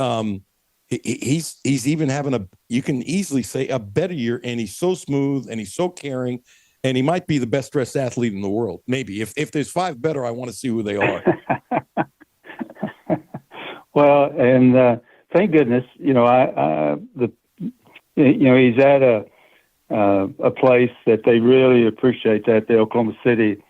he's even having you can easily say a better year, and he's so smooth and he's so caring, and he might be the best dressed athlete in the world. Maybe if there's 5 better, I want to see who they are. Well, and thank goodness, he's at a place that they really appreciate that, the Oklahoma City.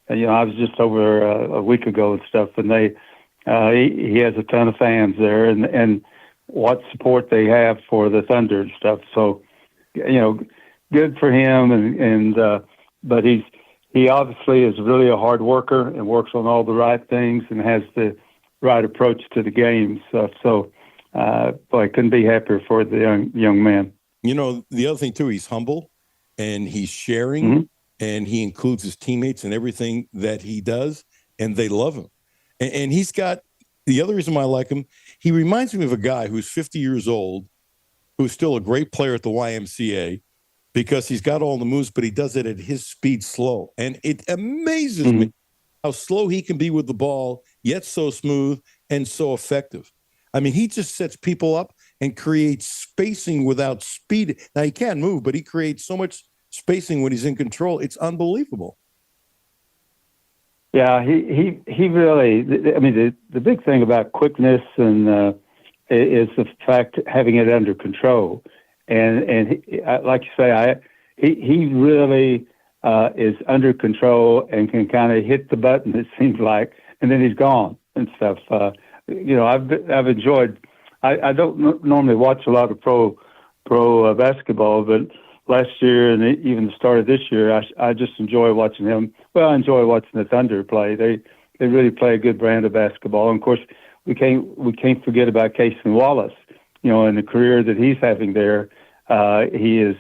I was just over a week ago and stuff, and he has a ton of fans there, and what support they have for the Thunder and stuff. So, good for him. But he obviously is really a hard worker and works on all the right things and has the right approach to the game. So I couldn't be happier for the young man. The other thing too, he's humble and he's sharing, and he includes his teammates in everything that he does, and they love him. And he's got the other reason why I like him. He reminds me of a guy who's 50 years old, who's still a great player at the YMCA because he's got all the moves, but he does it at his speed slow. And it amazes me how slow he can be with the ball, yet so smooth and so effective. I mean, he just sets people up and creates spacing without speed. Now, he can't move, but he creates so much spacing when he's in control. It's unbelievable. Yeah, he really. I mean, the big thing about quickness and is the fact having it under control, and like you say, he really is under control and can kind of hit the button. It seems like, and then he's gone and stuff. I've enjoyed. I don't normally watch a lot of pro basketball, but last year and even the start of this year, I just enjoy watching him. Well, I enjoy watching the Thunder play. They really play a good brand of basketball. And of course, we can't forget about Casey Wallace. And the career that he's having there, he is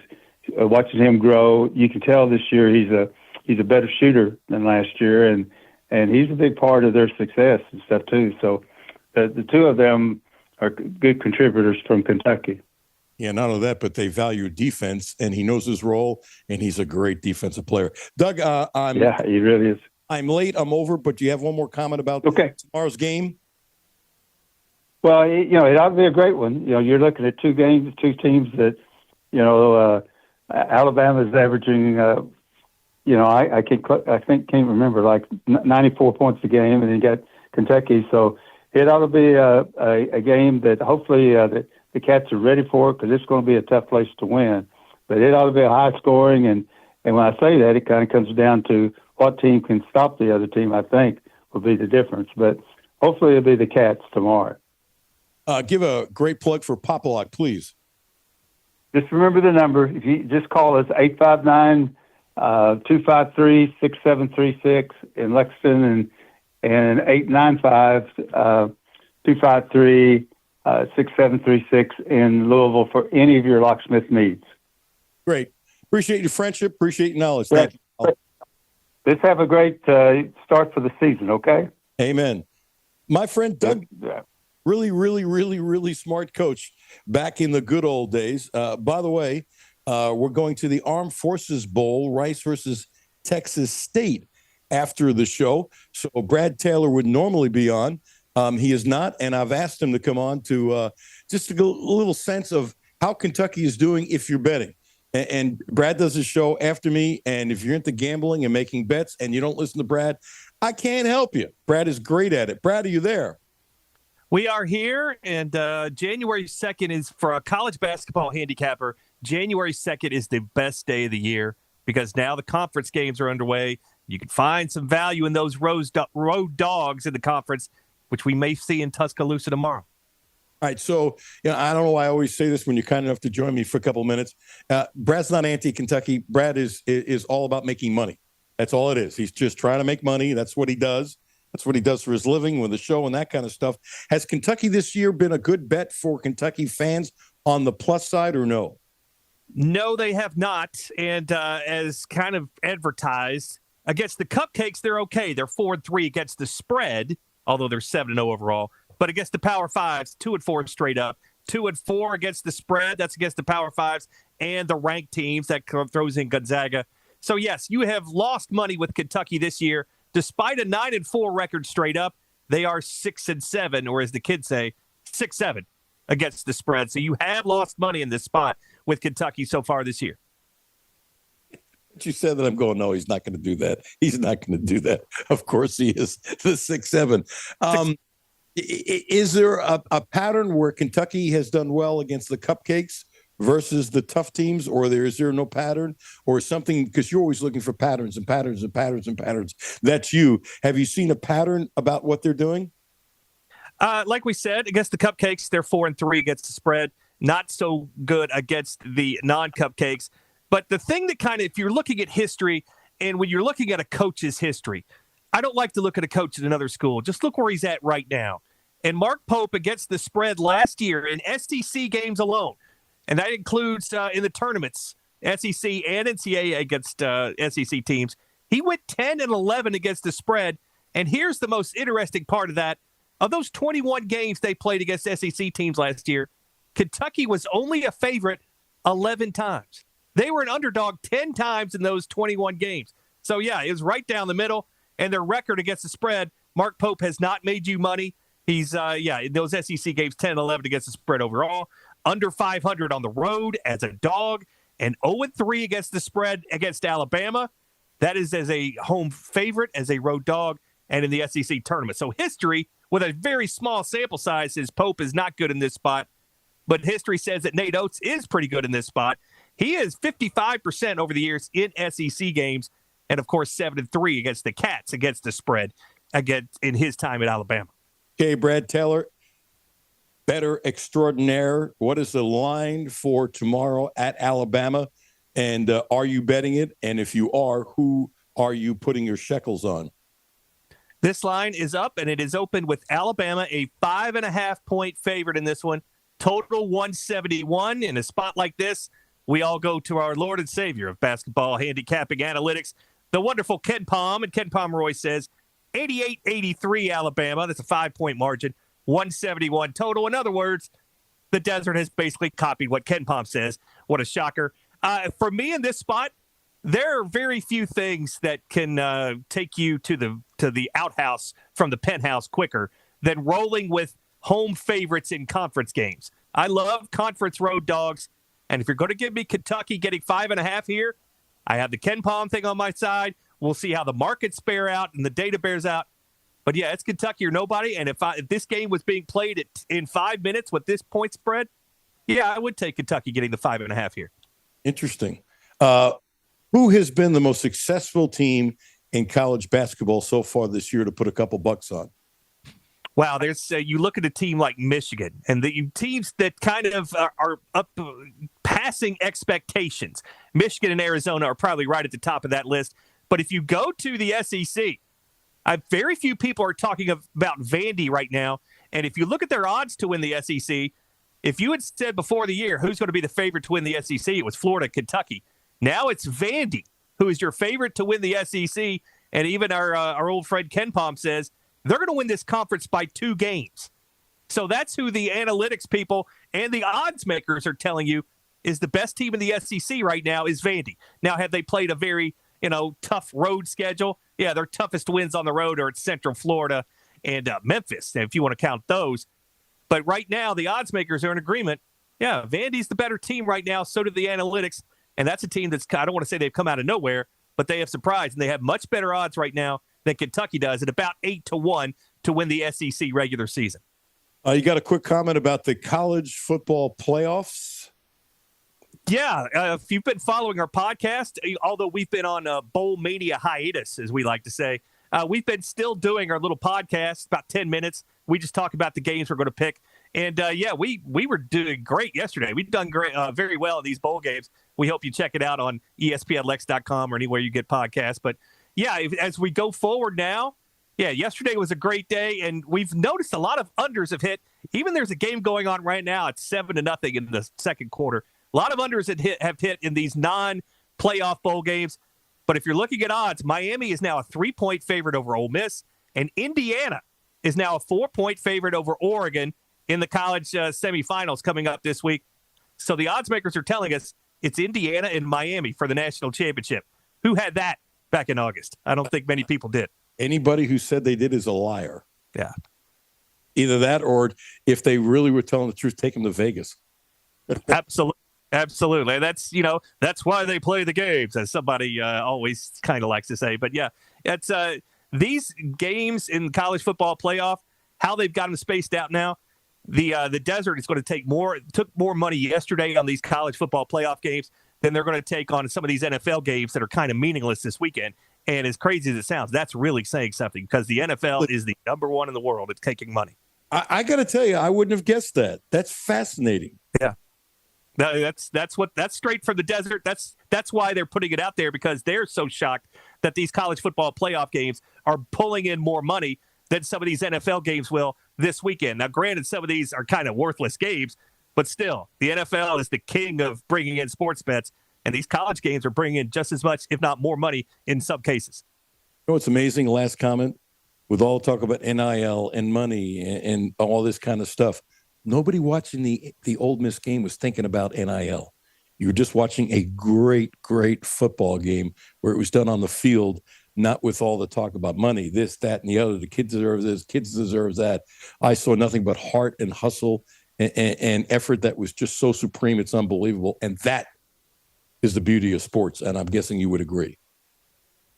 watching him grow. You can tell this year he's a better shooter than last year, and he's a big part of their success and stuff too. So the two of them are good contributors from Kentucky. Yeah, not only that, but they value defense, and he knows his role, and he's a great defensive player. Doug, he really is. I'm late. I'm over, but do you have one more comment about tomorrow's game? Well, it ought to be a great one. You're looking at two teams that, Alabama's averaging, can't remember, like 94 points a game, and then you got Kentucky. So it ought to be a game that hopefully the Cats are ready for, because it's going to be a tough place to win. But it ought to be a high scoring, and when I say that, it kind of comes down to what team can stop the other team, I think, will be the difference. But hopefully it'll be the Cats tomorrow. Give a great plug for Pop-A-Lot, please. Just remember the number. If you just call us 859-253-6736 in Lexington, and 895-253-6736 in Louisville for any of your locksmith needs. Great. Appreciate your friendship. Appreciate your knowledge. Thank you. Let's have a great start for the season, okay? Amen. My friend Doug, really, really, really, really smart coach back in the good old days. By the way, we're going to the Armed Forces Bowl, Rice versus Texas State, after the show. So Brad Taylor would normally be on. He is not, and I've asked him to come on to just to get a little sense of how Kentucky is doing if you're betting. And Brad does his show after me, and if you're into gambling and making bets and you don't listen to Brad, I can't help you. Brad is great at it. Brad, are you there? We are here, and January 2nd is, for a college basketball handicapper, January 2nd is the best day of the year, because now the conference games are underway. You can find some value in those road dogs in the conference, which we may see in Tuscaloosa tomorrow. All right, so I don't know why I always say this when you're kind enough to join me for a couple of minutes. Brad's not anti-Kentucky. Brad is all about making money. That's all it is. He's just trying to make money. That's what he does. That's what he does for his living with the show and that kind of stuff. Has Kentucky this year been a good bet for Kentucky fans on the plus side, or no? No, they have not. And as kind of advertised, against the Cupcakes, they're okay. They're 4-3 against the spread, although they're 7-0 overall. But against the Power Fives, 2-4 straight up, 2-4 against the spread. That's against the Power Fives and the ranked teams. That throws in Gonzaga. So yes, you have lost money with Kentucky this year, despite a 9-4 record straight up. They are 6-7, or as the kids say, 6-7 against the spread. So you have lost money in this spot with Kentucky so far this year. You said that, I'm going, no, he's not going to do that. He's not going to do that. Of course he is. The 6-7. Is there a pattern where Kentucky has done well against the Cupcakes versus the tough teams, or is there no pattern or something? Because you're always looking for patterns and patterns and patterns and patterns. That's you. Have you seen a pattern about what they're doing? Like we said, against the Cupcakes, they're 4-3 against the spread. Not so good against the non-Cupcakes. But the thing that kind of, if you're looking at history, and when you're looking at a coach's history, I don't like to look at a coach at another school. Just look where he's at right now. And Mark Pope against the spread last year in SEC games alone, and that includes in the tournaments, SEC and NCAA against SEC teams, he went 10-11 against the spread. And here's the most interesting part of that. Of those 21 games they played against SEC teams last year, Kentucky was only a favorite 11 times. They were an underdog 10 times in those 21 games. So, yeah, it was right down the middle. And their record against the spread, Mark Pope has not made you money. He's, in those SEC games, 10-11 against the spread overall. Under 500 on the road as a dog. And 0-3 against the spread against Alabama. That is as a home favorite, as a road dog, and in the SEC tournament. So history, with a very small sample size, says Pope is not good in this spot. But history says that Nate Oates is pretty good in this spot. He is 55% over the years in SEC games, and of course 7-3 against the Cats against the spread again in his time at Alabama. Okay, Brad Taylor, better extraordinaire. What is the line for tomorrow at Alabama? And are you betting it? And if you are, who are you putting your shekels on? This line is up, and it is open with Alabama, a 5.5-point favorite in this one. Total 171. In a spot like this, we all go to our Lord and Savior of basketball handicapping analytics, the wonderful Ken Palm. And Ken Pomeroy says 88-83 Alabama. That's a 5-point margin. 171 total. In other words, the desert has basically copied what Ken Palm says. What a shocker. For me in this spot, there are very few things that can take you to the outhouse from the penthouse quicker than rolling with home favorites in conference games. I love conference road dogs. And if you're going to give me Kentucky getting 5.5 here, I have the Ken Palm thing on my side. We'll see how the markets bear out and the data bears out. But yeah, it's Kentucky or nobody. And if this game was being played in 5 minutes with this point spread, yeah, I would take Kentucky getting the 5.5 here. Interesting. Who has been the most successful team in college basketball so far this year to put a couple bucks on? Wow, there's you look at a team like Michigan and the teams that kind of are up passing expectations. Michigan and Arizona are probably right at the top of that list. But if you go to the SEC, very few people are talking about Vandy right now. And if you look at their odds to win the SEC, if you had said before the year who's going to be the favorite to win the SEC, it was Florida, Kentucky. Now it's Vandy who is your favorite to win the SEC. And even our old friend Ken Pom says they're going to win this conference by 2 games. So that's who the analytics people and the odds makers are telling you is the best team in the SEC right now is Vandy. Now, have they played a very, tough road schedule? Yeah, their toughest wins on the road are at Central Florida and Memphis, if you want to count those. But right now, the odds makers are in agreement. Yeah, Vandy's the better team right now. So do the analytics. And that's a team that's, I don't want to say they've come out of nowhere, but they have surprised. And they have much better odds right now than Kentucky does at about 8-1 to win the SEC regular season. You got a quick comment about the college football playoffs? Yeah, if you've been following our podcast, although we've been on a Bowl Mania hiatus, as we like to say, we've been still doing our little podcast, about 10 minutes. We just talk about the games we're going to pick. And, we were doing great yesterday. We've done great, very well in these bowl games. We hope you check it out on ESPNLex.com or anywhere you get podcasts. But, yeah, as we go forward now, yeah, yesterday was a great day, and we've noticed a lot of unders have hit. Even there's a game going on right now. It's 7-0 in the second quarter. A lot of unders have hit in these non-playoff bowl games. But if you're looking at odds, Miami is now a 3-point favorite over Ole Miss, and Indiana is now a 4-point favorite over Oregon in the college semifinals coming up this week. So the odds makers are telling us it's Indiana and Miami for the national championship. Who had that back in August? I don't think many people did. Anybody who said they did is a liar. Yeah. Either that or if they really were telling the truth, take them to Vegas. Absolutely. That's why they play the games, as somebody always kind of likes to say. But, yeah, it's these games in college football playoff, how they've got them spaced out now. The desert is going to took more money yesterday on these college football playoff games than they're going to take on some of these NFL games that are kind of meaningless this weekend. And as crazy as it sounds, that's really saying something because the NFL is the number one in the world at taking money. I got to tell you, I wouldn't have guessed that. That's fascinating. Yeah. That's straight from the desert. That's why they're putting it out there, because they're so shocked that these college football playoff games are pulling in more money than some of these NFL games will this weekend. Now, granted, some of these are kind of worthless games, but still, the NFL is the king of bringing in sports bets, and these college games are bringing in just as much, if not more money in some cases. You know what's amazing? Last comment, with all talk about NIL and money and all this kind of stuff, nobody watching the Ole Miss game was thinking about NIL. You were just watching a great, great football game where it was done on the field, not with all the talk about money, this, that, and the other. The kids deserve this, kids deserve that. I saw nothing but heart and hustle and effort that was just so supreme. It's unbelievable. And that is the beauty of sports. And I'm guessing you would agree.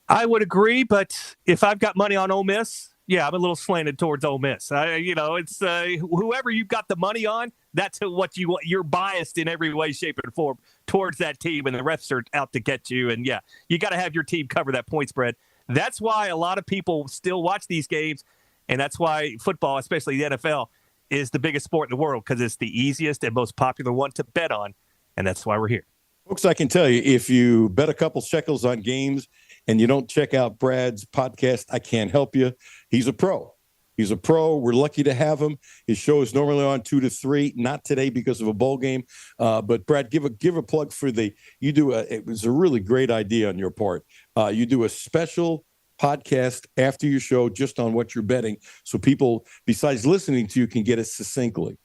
I would agree, but if I've got money on Ole Miss, yeah, I'm a little slanted towards Ole Miss. It's whoever you've got the money on, that's what you want. You're biased in every way, shape, and form towards that team, and the refs are out to get you. And, yeah, you got to have your team cover that point spread. That's why a lot of people still watch these games, and that's why football, especially the NFL, is the biggest sport in the world, because it's the easiest and most popular one to bet on, and that's why we're here. Folks, I can tell you, if you bet a couple shekels on games and you don't check out Brad's podcast, I can't help you. He's a pro. He's a pro. We're lucky to have him. His show is normally on 2 to 3, not today because of a bowl game. But Brad, give a plug for it was a really great idea on your part. You do a special podcast after your show just on what you're betting, so people, besides listening to you, can get it succinctly.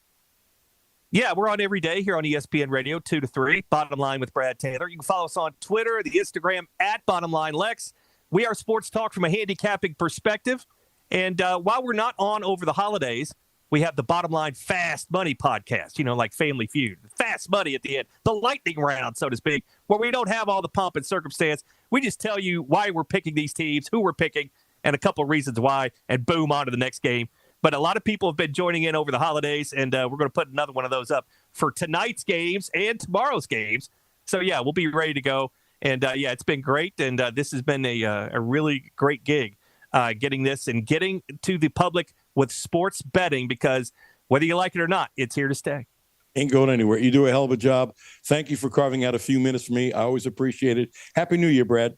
Yeah, we're on every day here on ESPN Radio, 2 to 3, Bottom Line with Brad Taylor. You can follow us on Twitter, the Instagram, at Bottom Line Lex. We are sports talk from a handicapping perspective. And while we're not on over the holidays, we have the Bottom Line Fast Money podcast, like Family Feud. Fast money at the end, the lightning round, so to speak, where we don't have all the pomp and circumstance. We just tell you why we're picking these teams, who we're picking, and a couple of reasons why, and boom, on to the next game. But a lot of people have been joining in over the holidays, and we're going to put another one of those up for tonight's games and tomorrow's games. So, yeah, we'll be ready to go. And, it's been great, and this has been a really great gig, getting this and getting to the public with sports betting, because whether you like it or not, it's here to stay. Ain't going anywhere. You do a hell of a job. Thank you for carving out a few minutes for me. I always appreciate it. Happy New Year, Brad.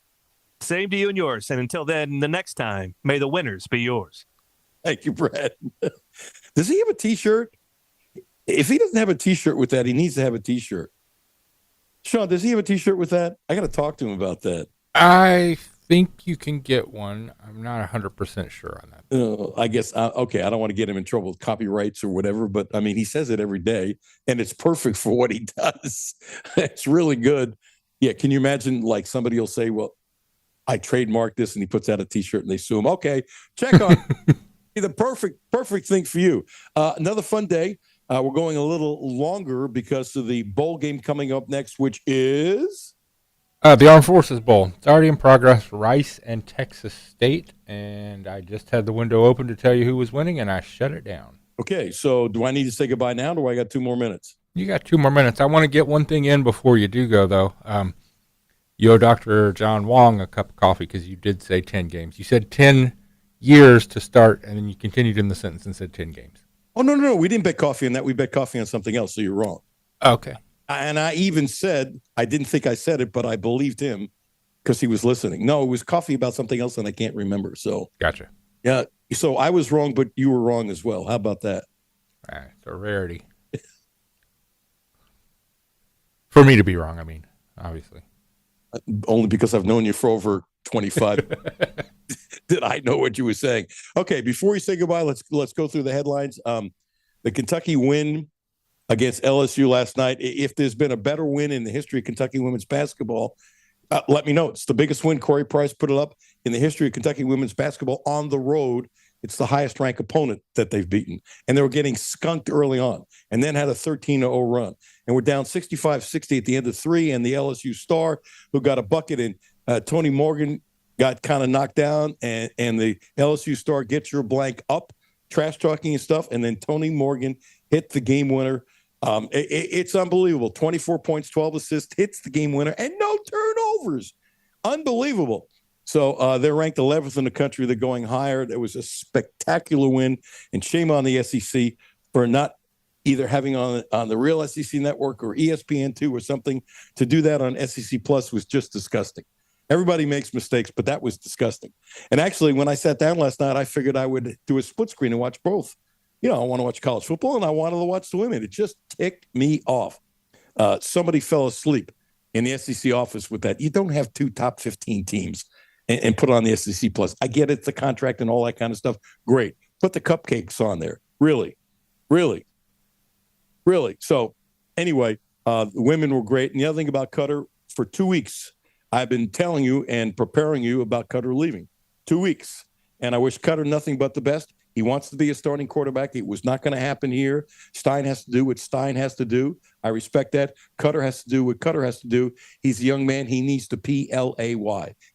Same to you and yours. And until then, the next time, may the winners be yours. Thank you, Brad. Does he have a T-shirt? If he doesn't have a T-shirt with that, he needs to have a T-shirt. Sean, does he have a T-shirt with that? I got to talk to him about that. I think you can get one. I'm not 100% sure on that. I guess, okay, I don't want to get him in trouble with copyrights or whatever, but, I mean, he says it every day, and it's perfect for what he does. It's really good. Yeah, can you imagine, like, somebody will say, well, I trademarked this, and he puts out a T-shirt, and they sue him. Okay, check on the perfect thing for you. Another fun day. We're going a little longer because of the bowl game coming up next, which is the Armed Forces Bowl. It's already in progress. Rice and Texas State, and I just had the window open to tell you who was winning, and I shut it down. Okay, so do I need to say goodbye now, or do I got 2 more minutes? You got 2 more minutes. I want to get one thing in before you do go, though. You owe Dr. John Wong a cup of coffee because you did say 10 games. You said 10 years to start, and then you continued in the sentence and said 10 games. Oh, no. We didn't bet coffee on that. We bet coffee on something else, so you're wrong. Okay. And I even said, I didn't think I said it, but I believed him because he was listening. No, it was coffee about something else, and I can't remember. So gotcha. Yeah, so I was wrong, but you were wrong as well. How about that? It's a rarity. For me to be wrong, I mean, obviously. Only because I've known you for over 25 did I know what you were saying. Okay, before we say goodbye, let's go through the headlines. The Kentucky win against LSU last night. If there's been a better win in the history of Kentucky women's basketball, let me know. It's the biggest win. Corey Price put it up in the history of Kentucky women's basketball on the road. It's the highest ranked opponent that they've beaten. And they were getting skunked early on and then had a 13-0 run. And we're down 65-60 at the end of 3. And the LSU star who got a bucket, and Tony Morgan got kind of knocked down. And the LSU star gets your blank up, trash talking and stuff. And then Tony Morgan hit the game winner. It's unbelievable. 24 points, 12 assists, hits the game winner, and no turnovers. Unbelievable. So they're ranked 11th in the country. They're going higher. It was a spectacular win, and shame on the SEC for not either having on the real SEC network or ESPN2 or something. To do that on SEC Plus was just disgusting. Everybody makes mistakes, but that was disgusting. And actually, when I sat down last night, I figured I would do a split screen and watch both. You know, I want to watch college football, and I wanted to watch the women. It just ticked me off. Somebody fell asleep in the SEC office with that. You don't have 2 top 15 teams and put on the SEC Plus. I get it, the contract and all that kind of stuff. Great. Put the cupcakes on there. Really. So anyway, the women were great. And the other thing about Cutter, for 2 weeks, I've been telling you and preparing you about Cutter leaving. 2 weeks. And I wish Cutter nothing but the best. He wants to be a starting quarterback. It was not going to happen here. Stein has to do what Stein has to do. I respect that. Cutter has to do what Cutter has to do. He's a young man. He needs to play.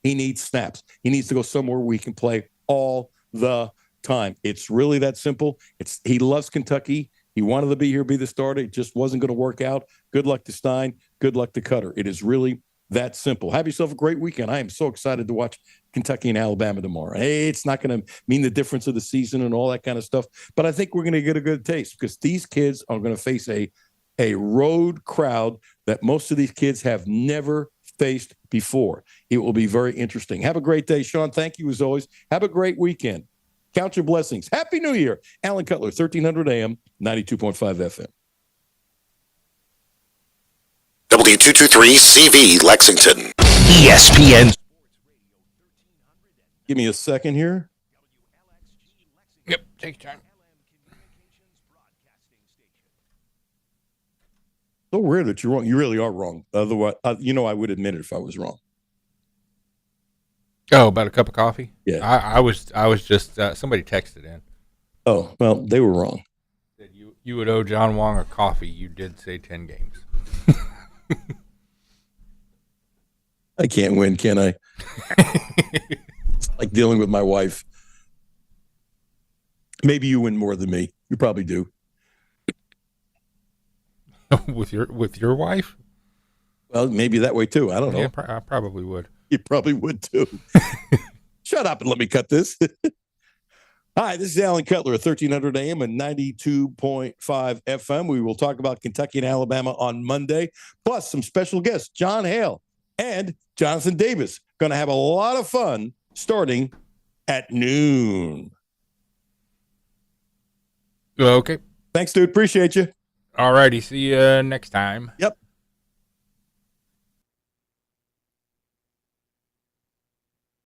He needs snaps. He needs to go somewhere where he can play all the time. It's really that simple. He loves Kentucky. He wanted to be here, be the starter. It just wasn't going to work out. Good luck to Stein. Good luck to Cutter. It is really that simple. Have yourself a great weekend. I am so excited to watch Kentucky and Alabama tomorrow. It's not going to mean the difference of the season and all that kind of stuff, but I think we're going to get a good taste because these kids are going to face a road crowd that most of these kids have never faced before. It will be very interesting. Have a great day, Sean. Thank you as always. Have a great weekend. Count your blessings. Happy New Year. Alan Cutler, 1300 AM, 92.5 FM. W223CV Lexington. ESPN. Give me a second here. Yep, take your time. So weird that you're wrong. You really are wrong. Otherwise, I would admit it if I was wrong. Oh, about a cup of coffee? Yeah. I was just somebody texted in. Oh, well, they were wrong. You would owe John Wong a coffee. You did say 10 games. I can't win, can I? It's like dealing with my wife. Maybe you win more than me. You probably do. with your wife? Well, maybe that way too. I don't know. Yeah, I probably would. You probably would too. Shut up and let me cut this. Hi, this is Alan Cutler at 1300 AM and 92.5 FM. We will talk about Kentucky and Alabama on Monday, plus some special guests, John Hale and Jonathan Davis. Going to have a lot of fun starting at noon. Okay. Thanks, dude. Appreciate you. All righty. See you next time. Yep.